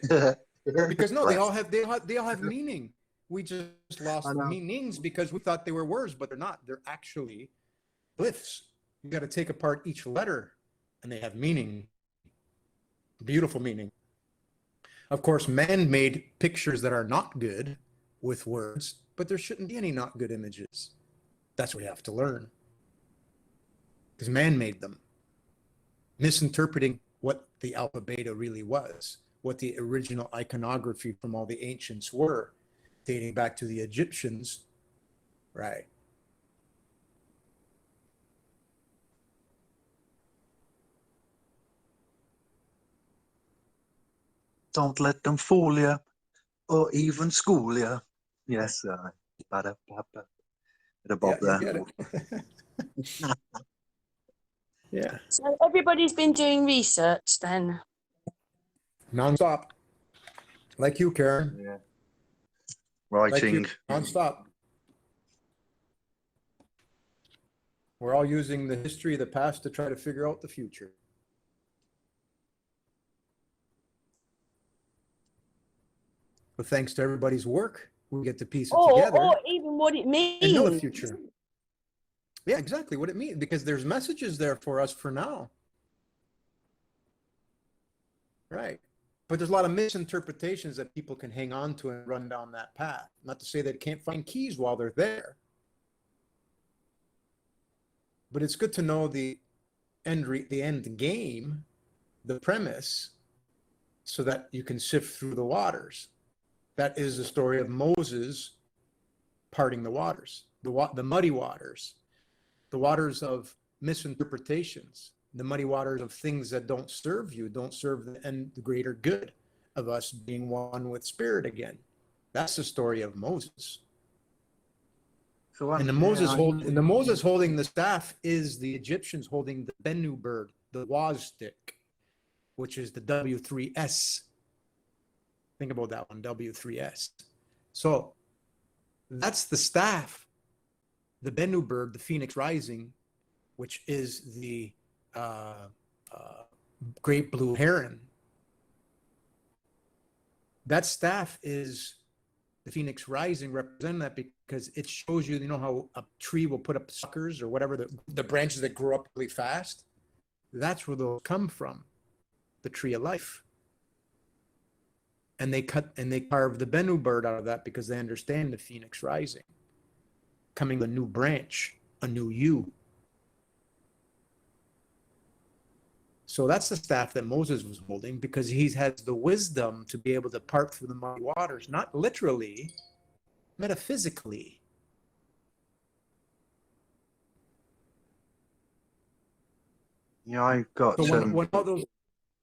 Because no, they all have meaning. We just lost meanings because we thought they were words, but they're not. They're actually glyphs. You got to take apart each letter, and they have meaning. Beautiful meaning. Of course, man made pictures that are not good with words, but there shouldn't be any not good images. That's what we have to learn. Because man made them. Misinterpreting what the alpha beta really was, what the original iconography from all the ancients were, dating back to the Egyptians, right? Don't let them fool you or even school you. Yes, bit of Bob there. Yeah. So everybody's been doing research then? Non-stop. Like you, Karen. Yeah. Writing. Like you, non-stop. We're all using the history of the past to try to figure out the future. But thanks to everybody's work, we get to piece it together. Or even what it means. And know the future. Yeah, exactly what it means, because there's messages there for us for now. Right. But there's a lot of misinterpretations that people can hang on to and run down that path. Not to say they can't find keys while they're there. But it's good to know the end game, the premise, so that you can sift through the waters. That is the story of Moses parting the waters, the muddy waters, the waters of misinterpretations, the muddy waters of things that don't serve you, don't serve the greater good of us being one with spirit again. That's the story of Moses. So and the Moses holding the staff is the Egyptians holding the Bennu bird, the waz stick, which is the W3S. Think about that one, W3S. So that's the staff, the Bennu bird, the phoenix rising, which is the great blue heron. That staff is the phoenix rising, representing that, because it shows you, you know how a tree will put up suckers or whatever, the branches that grow up really fast. That's where those come from, the tree of life. And they carve the Bennu bird out of that because they understand the phoenix rising, coming a new branch, a new you. So that's the staff that Moses was holding, because he has the wisdom to be able to part through the muddy waters, not literally, metaphysically. Yeah, I've got. So when all those,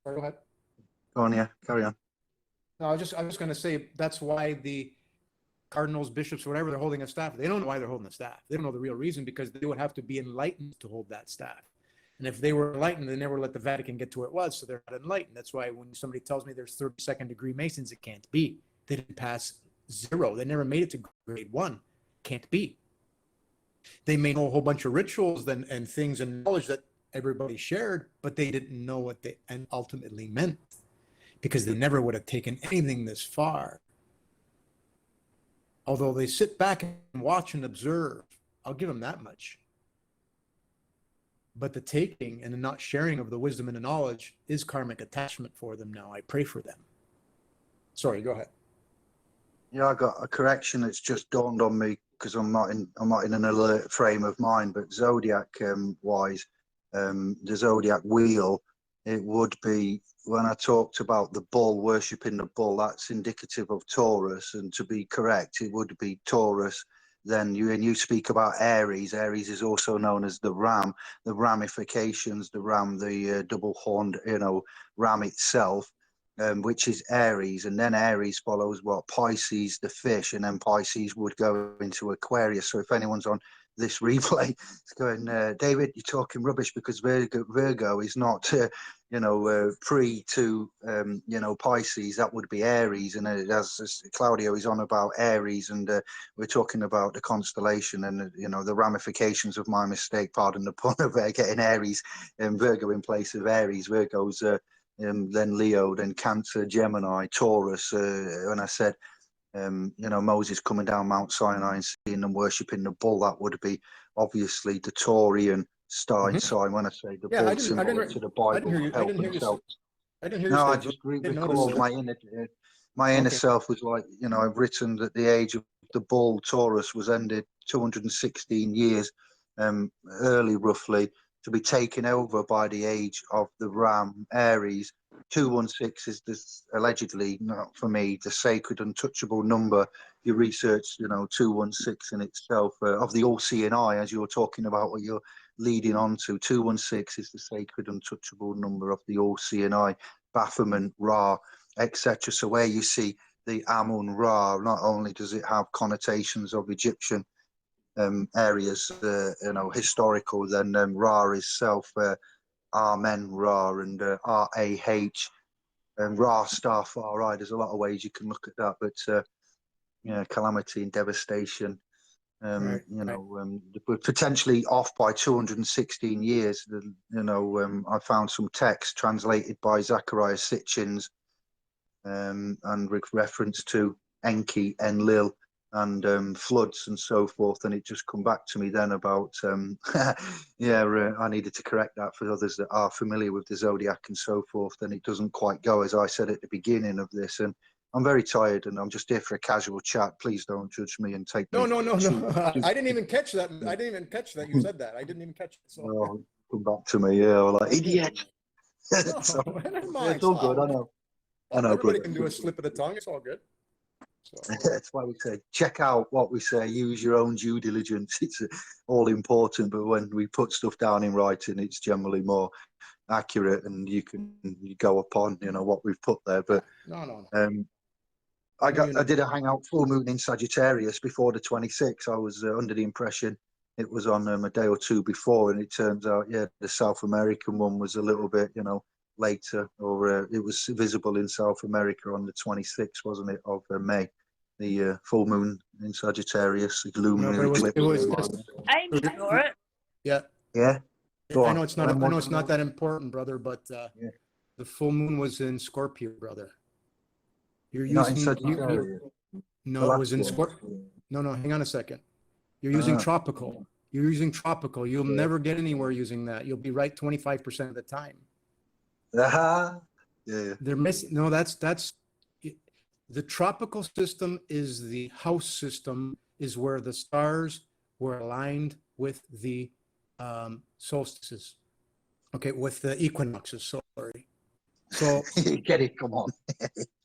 sorry, go ahead. Go on, yeah, carry on. No, I was just going to say that's why the cardinals, bishops, whatever, they're holding a staff. They don't know why they're holding the staff. They don't know the real reason, because they would have to be enlightened to hold that staff. And if they were enlightened, they never let the Vatican get to where it was, so they're not enlightened. That's why when somebody tells me there's 32nd degree Masons, it can't be. They didn't pass 0. They never made it to grade 1. Can't be. They may know a whole bunch of rituals and things and knowledge that everybody shared, but they didn't know what they ultimately meant, because they never would have taken anything this far. Although they sit back and watch and observe, I'll give them that much. But the taking and the not sharing of the wisdom and the knowledge is karmic attachment for them now. I pray for them. Sorry, go ahead. Yeah, I got a correction that's just dawned on me, because I'm not in an alert frame of mind. But zodiac wise, the zodiac wheel, it would be, when I talked about the bull, worshipping the bull, that's indicative of Taurus. And to be correct, it would be Taurus. Then you speak about Aries. Aries is also known as the ram, the ramifications, the ram, the double-horned, ram itself, which is Aries. And then Aries follows what? Pisces, the fish, and then Pisces would go into Aquarius. So if anyone's on this replay, it's going, David, you're talking rubbish, because Virgo is not, pre to, Pisces. That would be Aries. And as Claudio is on about Aries, and we're talking about the constellation and, the ramifications of my mistake, pardon the pun, of getting Aries and Virgo in place of Aries. Virgo's then Leo, then Cancer, Gemini, Taurus. And I said, Moses coming down Mount Sinai and seeing them worshipping the bull, that would be obviously the Taurian sign. When I say the bull, similar to the Bible. I didn't hear you. No, I just recalled my inner self was like, I've written that the age of the bull, Taurus, was ended 216 years early, roughly, to be taken over by the age of the ram, Aries. 216 is this, allegedly, not for me, the sacred untouchable number. You research 216 in itself, of the all-seeing eye, as you're talking about, what you're leading on to. 216 is the sacred untouchable number of the all-seeing eye, Baphomet, Ra, etc. So where you see the Amun Ra, not only does it have connotations of Egyptian areas, historical, then Ra itself, Amen Ra, and R-A-H, and Ra star far right. There's a lot of ways you can look at that, but calamity and devastation. We're potentially off by 216 years. I found some text translated by Zachariah Sitchins, and with reference to Enki, Enlil, and floods and so forth. And it just come back to me then about, I needed to correct that for others that are familiar with the zodiac and so forth. And it doesn't quite go as I said at the beginning of this. And I'm very tired, and I'm just here for a casual chat. Please don't judge me and take me. No. I didn't even catch that. I didn't even catch that. You said that. I didn't even catch it. So. Oh, come back to me, yeah, like idiot. No, So, never mind. it's all good. I know. Everybody brother. can do a slip of the tongue. It's all good. So. That's why we say check out what we say. Use your own due diligence. It's all important, but when we put stuff down in writing, it's generally more accurate, and you go upon what we've put there. But No. I did a hangout full moon in Sagittarius before the 26th. I was under the impression it was on a day or two before, and it turns out, the South American one was a little bit, later, or it was visible in South America on the 26th, wasn't it, of May, the full moon in Sagittarius, the luminary eclipse. Aiming for it. Yeah. Yeah. I know it's not that important, brother, but the full moon was in Scorpio, brother. You're not in using Sagittarius. No, it was in Scorpio. No, hang on a second. You're using tropical. You're using tropical. You'll never get anywhere using that. You'll be right 25% of the time. Yeah. They're missing. No, that's the tropical system is the house system, is where the stars were aligned with the solstices. Okay, with the equinoxes. Sorry. So get it? Come on.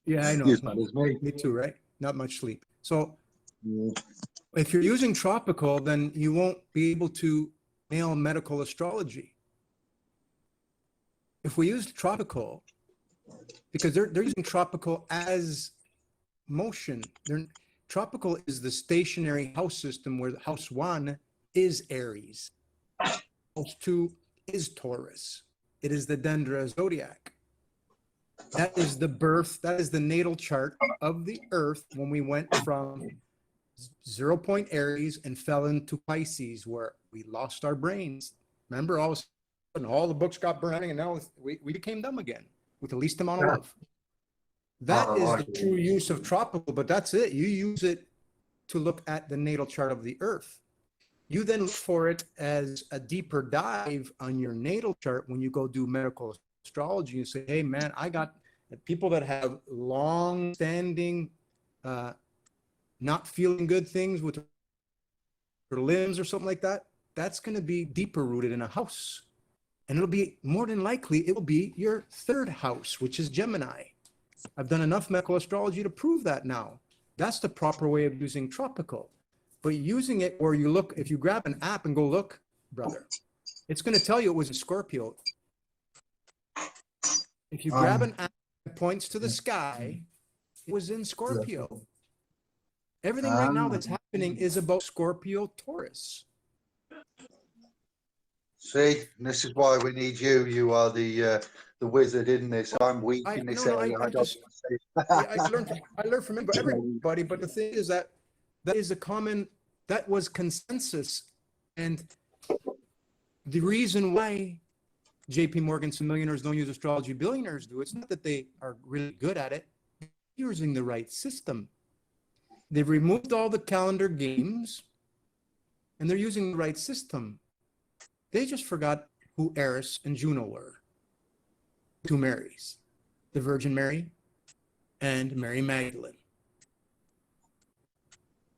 Yeah, I know. Me too, right? Not much sleep. So if you're using tropical, then you won't be able to nail medical astrology. If we use tropical, because they're using tropical as motion. Tropical is the stationary house system, where house 1 is Aries. House 2 is Taurus. It is the Dendra zodiac. That is the birth, that is the natal chart of the Earth when we went from 0 point Aries and fell into Pisces, where we lost our brains. Remember, all of a sudden, all the books got burning, and now we became dumb again with the least amount of love. That is the true use of tropical, but that's it. You use it to look at the natal chart of the Earth. You then look for it as a deeper dive on your natal chart when you go do medical astrology and say, hey, man, I got people that have long-standing, not feeling good things with their limbs or something like that. That's going to be deeper rooted in a house. And it'll be, more than likely, it will be your 3rd house, which is Gemini. I've done enough medical astrology to prove that now. That's the proper way of using tropical. But using it where you look, if you grab an app and go look, brother, it's going to tell you it was in Scorpio. If you grab an app that points to the sky, it was in Scorpio. Everything right now that's happening is about Scorpio Taurus. See, this is why we need you. You are the wizard in this. I'm weak in this area. I learned from everybody, but the thing is that was consensus. And the reason why JP Morgan's millionaires don't use astrology, billionaires do, it's not that they are really good at it. They're using the right system. They've removed all the calendar games, and they're using the right system. They just forgot who Eris and Juno were. 2 Marys, the Virgin Mary and Mary Magdalene.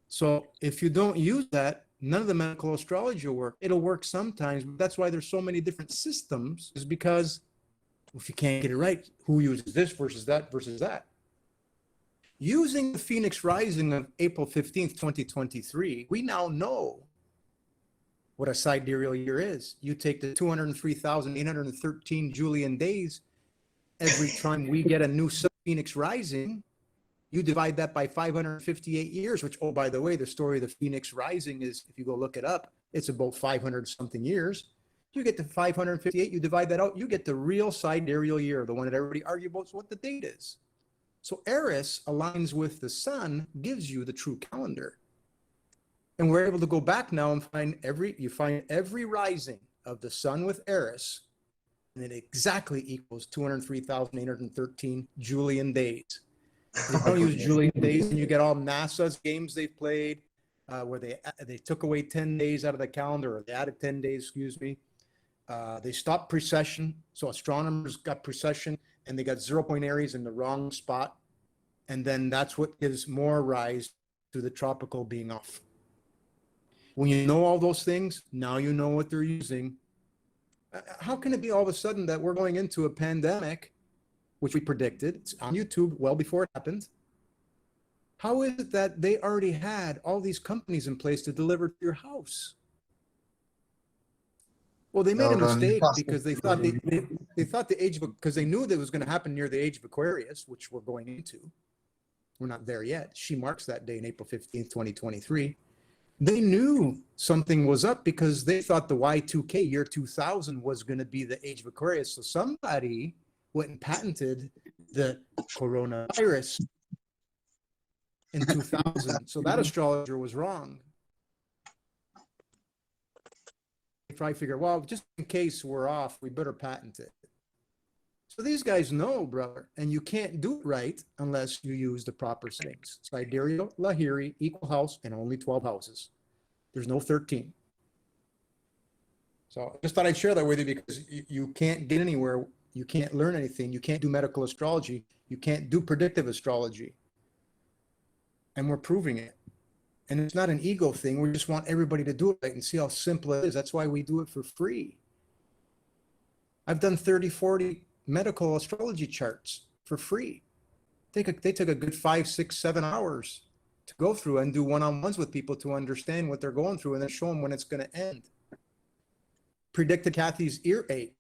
So if you don't use that, none of the medical astrology will work. It'll work sometimes, but that's why there's so many different systems, is because if you can't get it right, who uses this versus that versus that? Using the Phoenix Rising of April 15th, 2023, we now know what a sidereal year is. You take the 203,813 Julian days, every time we get a new Phoenix Rising, you divide that by 558 years, which, oh, by the way, the story of the Phoenix Rising is, if you go look it up, it's about 500 something years. You get to 558, you divide that out, you get the real sidereal year, the one that everybody argues about what the date is. So Eris aligns with the sun, gives you the true calendar. And we're able to go back now and find every rising of the sun with Eris, and it exactly equals 203,813 Julian days. They don't use Julian days, and you get all NASA's games they've played, where they took away 10 days out of the calendar, or they added 10 days, excuse me. They stopped precession, so astronomers got precession, and they got 0 point Aries in the wrong spot, and then that's what gives more rise to the tropical being off. When you know all those things, now you know what they're using. How can it be all of a sudden that we're going into a pandemic, which we predicted? It's on YouTube well before it happened. How is it that they already had all these companies in place to deliver to your house? Well, they made a mistake because they thought they thought the age of, because they knew that it was going to happen near the age of Aquarius, which we're going into. We're not there yet. She marks that day in April 15th, 2023. They knew something was up because they thought the Y2K, year 2000, was going to be the age of Aquarius. So somebody went and patented the coronavirus in 2000. So that astrologer was wrong. They probably figured, well, just in case we're off, we better patent it. So these guys know, brother, and you can't do it right unless you use the proper things. Sidereal, Lahiri, equal house, and only 12 houses. There's no 13. So I just thought I'd share that with you because you can't get anywhere. You can't learn anything. You can't do medical astrology. You can't do predictive astrology. And we're proving it. And it's not an ego thing. We just want everybody to do it right and see how simple it is. That's why we do it for free. I've done 30, 40 medical astrology charts for free. They took a good 5, 6, 7 hours to go through and do one-on-ones with people to understand what they're going through and then show them when it's going to end. Predicted Kathy's earache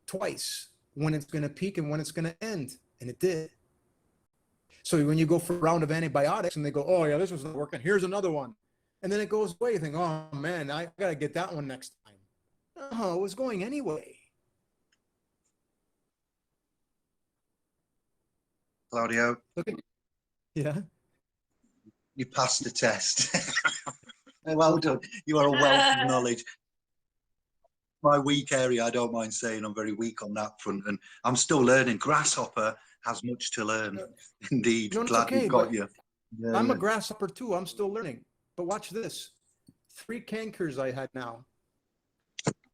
twice, when it's going to peak and when it's going to end. And it did. So when you go for a round of antibiotics and they go, oh yeah, this was not working, here's another one. And then it goes away. You think, oh man, I got to get that one next time. Oh, it was going anyway. Claudio, Okay. Yeah. you passed the test. Well done. You are a wealth of knowledge. My weak area, I don't mind saying I'm very weak on that front, and I'm still learning. Grasshopper has much to learn. Indeed. No, it's Glad okay, we've got but you. Yeah, I'm a grasshopper too. I'm still learning. But watch this. 3 cankers I had now.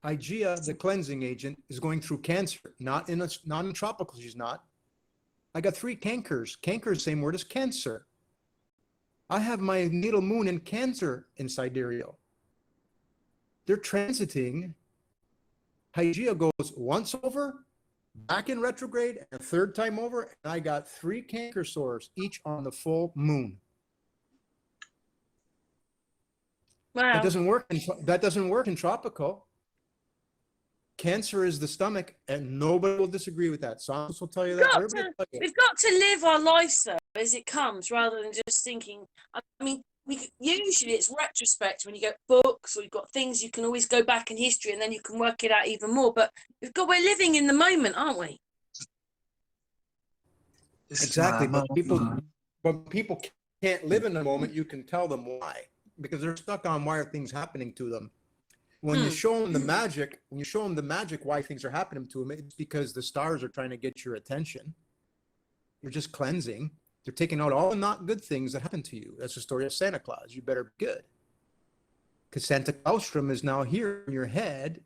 IYou, the cleansing agent, is going through cancer. Not in tropical, she's not. I got 3 cankers. Canker, same word as cancer. I have my natal moon in Cancer in sidereal. They're transiting. IYou goes once over, back in retrograde, and a 3rd time over, and I got 3 canker sores, each on the full moon. Wow. That doesn't work in tropical. Cancer is the stomach, and nobody will disagree with that. Scientists will tell you that. We've got to live our life, though, as it comes, rather than just thinking. I mean, usually it's retrospect when you get books or you've got things you can always go back in history and then you can work it out even more. But we're living in the moment, aren't we? Exactly. But people can't live in the moment. You can tell them why, because they're stuck on why are things happening to them. When you show them the magic, why things are happening to them, it's because the stars are trying to get your attention. You're just cleansing. They're taking out all the not good things that happen to you. That's the story of Santa Claus. You better be good. Because Santa Claustrum is now here in your head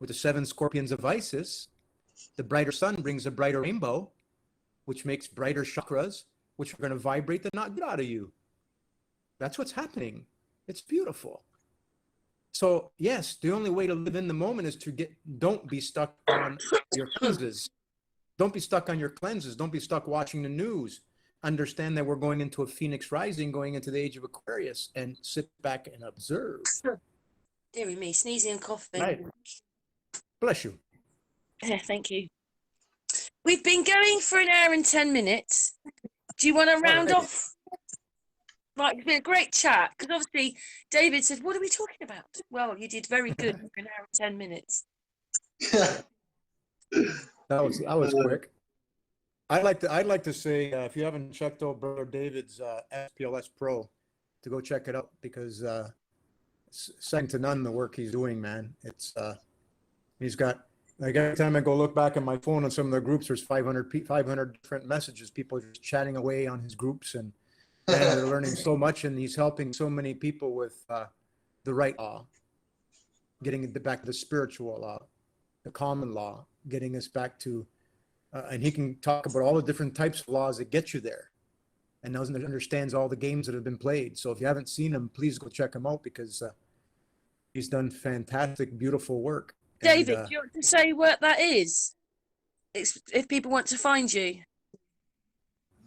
with the 7 scorpions of Isis. The brighter sun brings a brighter rainbow, which makes brighter chakras, which are going to vibrate the not good out of you. That's what's happening. It's beautiful. So yes, the only way to live in the moment is don't be stuck on your cleanses. Don't be stuck on your cleanses. Don't be stuck watching the news. Understand that we're going into a Phoenix rising, going into the age of Aquarius, and sit back and observe. Dear me, sneezing and coughing. Right. Bless you. Yeah, thank you. We've been going for 1 hour and 10 minutes. Do you want to round off? Right, it's been a great chat, because obviously David said, what are we talking about? Well, you did very good for 1 hour and 10 minutes. That was quick. I'd like to say, if you haven't checked out Brother David's SPLS Pro, to go check it out, because second to none the work he's doing, man. It's he's got Like every time I go look back at my phone on some of the groups, there's 500 different messages. People are just chatting away on his groups, and man, they're learning so much, and he's helping so many people with the right law, getting it back to the spiritual law, the common law, getting us back to, and he can talk about all the different types of laws that get you there, and understands all the games that have been played. So if you haven't seen him, please go check him out, because he's done fantastic, beautiful work. David, do you want to say what that is? If people want to find you.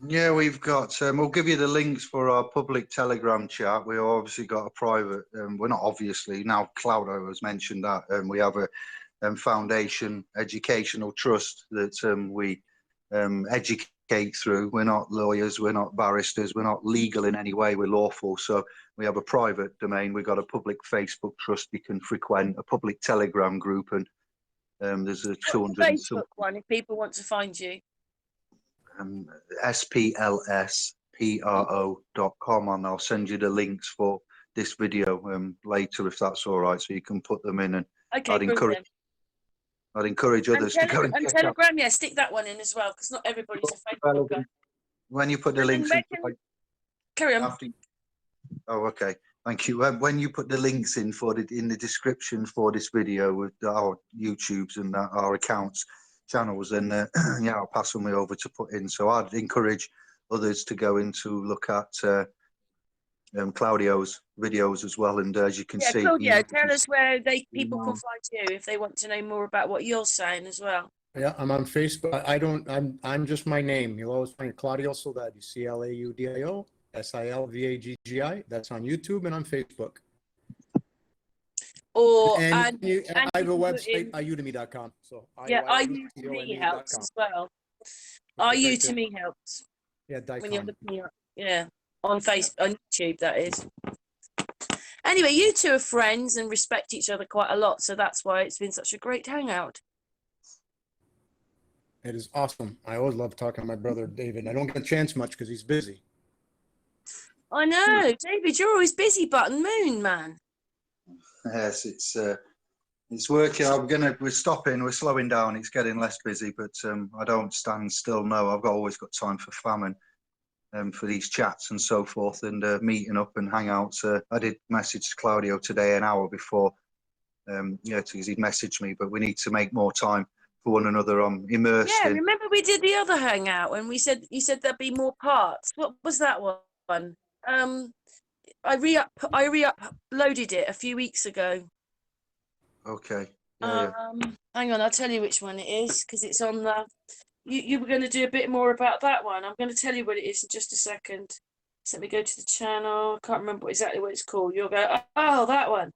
Yeah, we've got, we'll give you the links for our public Telegram chat. We've obviously got a private, we're not obviously, now Claudio has mentioned that, we have a foundation educational trust that we educate through. We're not lawyers, we're not barristers, we're not legal in any way, we're lawful. So we have a private domain, we've got a public Facebook trust you can frequent, a public Telegram group, and there's a 200 Facebook one if people want to find you. splspro.com, and I'll send you the links for this video later, if that's all right, so you can put them in. And okay, I'd encourage others to go and check Telegram, out. yeah, stick that one in as well, because not everybody's a Facebooker. When you put the links in, carry on. Oh, okay. Thank you. When you put the links in in the description for this video with our YouTubes and our accounts, channels, and yeah, I'll pass them over to put in. So I'd encourage others to go in to look at Claudio's videos as well. And as you can see, Claudio, tell us where people can find you if they want to know more about what you're saying as well. Yeah, I'm on Facebook. I'm just my name. You'll always find Claudio Silvaggi, Claudio Silvaggi. That's on YouTube and on Facebook. And I have a website, IYou.com. So yeah, IYou helps as well. IYou to me helps. Yeah, when you're looking up, yeah, on Facebook, on YouTube, that is. Anyway, you two are friends and respect each other quite a lot, so that's why it's been such a great hangout. It is awesome. I always love talking to my brother David. I don't get a chance much because he's busy. I know, David, you're always busy, button moon, man. Yes, it's working. We're stopping, we're slowing down. It's getting less busy, but I don't stand still. No, I've always got time for famine, for these chats and so forth, and meeting up and hangouts. I did message Claudio today an hour before, yeah, because he'd messaged me, but we need to make more time for one another. I'm immersed. Yeah, remember we did the other hangout and you said there'd be more parts. What was that one? I re-uploaded it a few weeks ago. Okay. Yeah. Hang on, I'll tell you which one it is, because it's on the. You were going to do a bit more about that one. I'm going to tell you what it is in just a second. So let me go to the channel. I can't remember exactly what it's called. You'll go, oh, that one.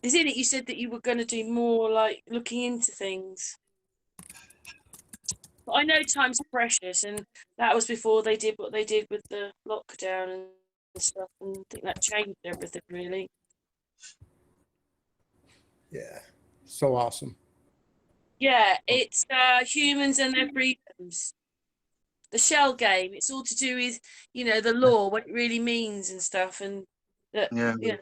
Is in it? You said that you were going to do more like looking into things. But I know time's precious, and that was before they did what they did with the lockdown and stuff, and I think that changed everything really. Yeah, so awesome. Yeah, it's humans and their freedoms. The shell game. It's all to do with, you know, the law, what it really means and stuff, and the, you know,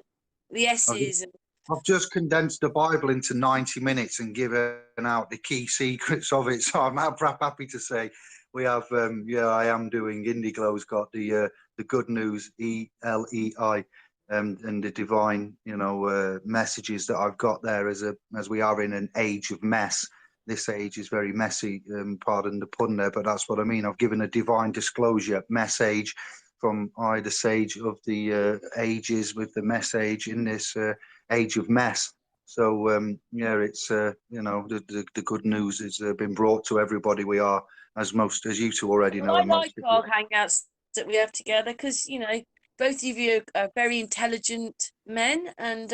the S's. I've just condensed the Bible into 90 minutes and given out the key secrets of it. So I'm happy to say we have, yeah, I am doing, Indiglow's got the good news, E.L.E.I, and the divine, you know, messages that I've got there as we are in an age of mess. This age is very messy, pardon the pun there, but that's what I mean. I've given a divine disclosure message from either sage of the ages with the message in this age of mess. So yeah, it's you know, the good news has been brought to everybody. We are, as you two already know. I like our hangouts that we have together because, you know, both of you are very intelligent men and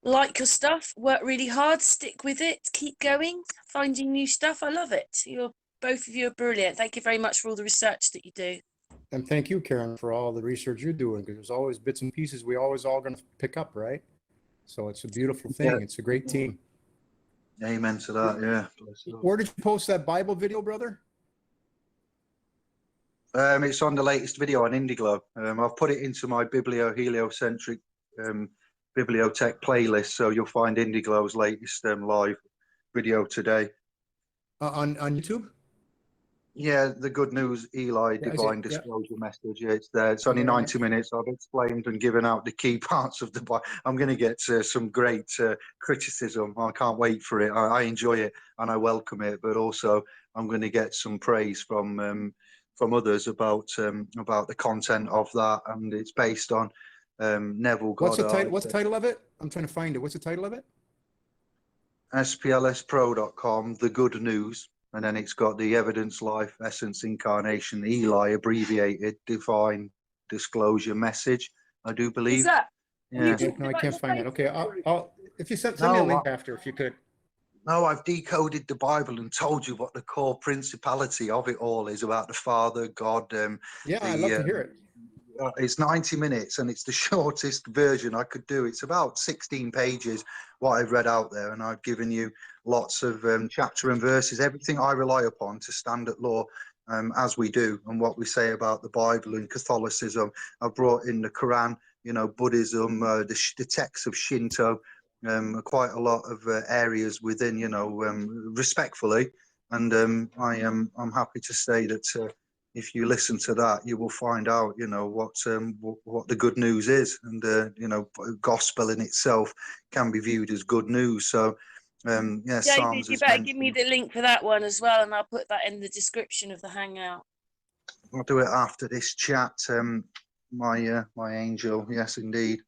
like your stuff, work really hard, stick with it, keep going, finding new stuff. I love it. Both of you are brilliant. Thank you very much for all the research that you do. And thank you, Karen, for all the research you're doing, because there's always bits and pieces we always all going to pick up, right? So it's a beautiful thing. Yeah. It's a great team. Amen to that, yeah. Where did you post that Bible video, brother? It's on the latest video on Indiglow. I've put it into my biblio-heliocentric Bibliotech playlist, so you'll find Indiglow's latest live video today. On YouTube? Yeah, the Good News E.L.E.I. Yeah, Divine yeah. Disclosure message. Yeah, it's there. It's only All right. 90 minutes. I've explained and given out the key parts of the Bible. I'm going to get some great criticism. I can't wait for it. I enjoy it and I welcome it. But also, I'm going to get some praise from others about the content of that, and it's based on Neville What's the Goddard. title? What's the title of it? I'm trying to find it. What's the title of it? SPLSpro.com, The Good News. And then it's got the evidence, life, essence, incarnation, E.L.E.I, abbreviated, divine disclosure message, I do believe. Is that? Are you Yeah. talking No, I about can't your find it. Okay, Facebook group? I'll if you send me a link after, if you could. No, I've decoded the Bible and told you what the core principality of it all is about the Father, God. Yeah, I'd love to hear it. It's 90 minutes and it's the shortest version I could do. It's about 16 pages, what I've read out there, and I've given you lots of chapter and verses, everything I rely upon to stand at law, as we do, and what we say about the Bible and Catholicism. I've brought in the Quran, you know, Buddhism, the texts of Shinto, quite a lot of areas within, you know, respectfully. And I'm happy to say that if you listen to that, you will find out, you know, what the good news is, and you know, gospel in itself can be viewed as good news. So, yeah, David, Psalms you is better mentioned. give me the link for that one as well, and I'll put that in the description of the Hangout. I'll do it after this chat. My angel, yes, indeed.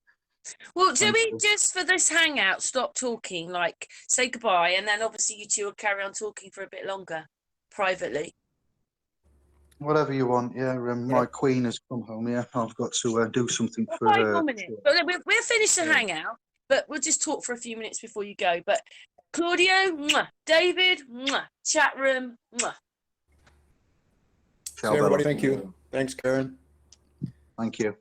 Well, do Thank we you. just for this Hangout stop talking, like say goodbye, and then obviously you two will carry on talking for a bit longer, privately? Whatever you want, yeah. My queen has come home. Yeah, I've got to do something Well, for 5 her. more minutes. But we'll finish the Yeah. Hangout, but we'll just talk for a few minutes before you go. But Claudio, mwah, David, mwah, chat room, mwah. So everybody, thank you. Thanks, Karen. Thank you.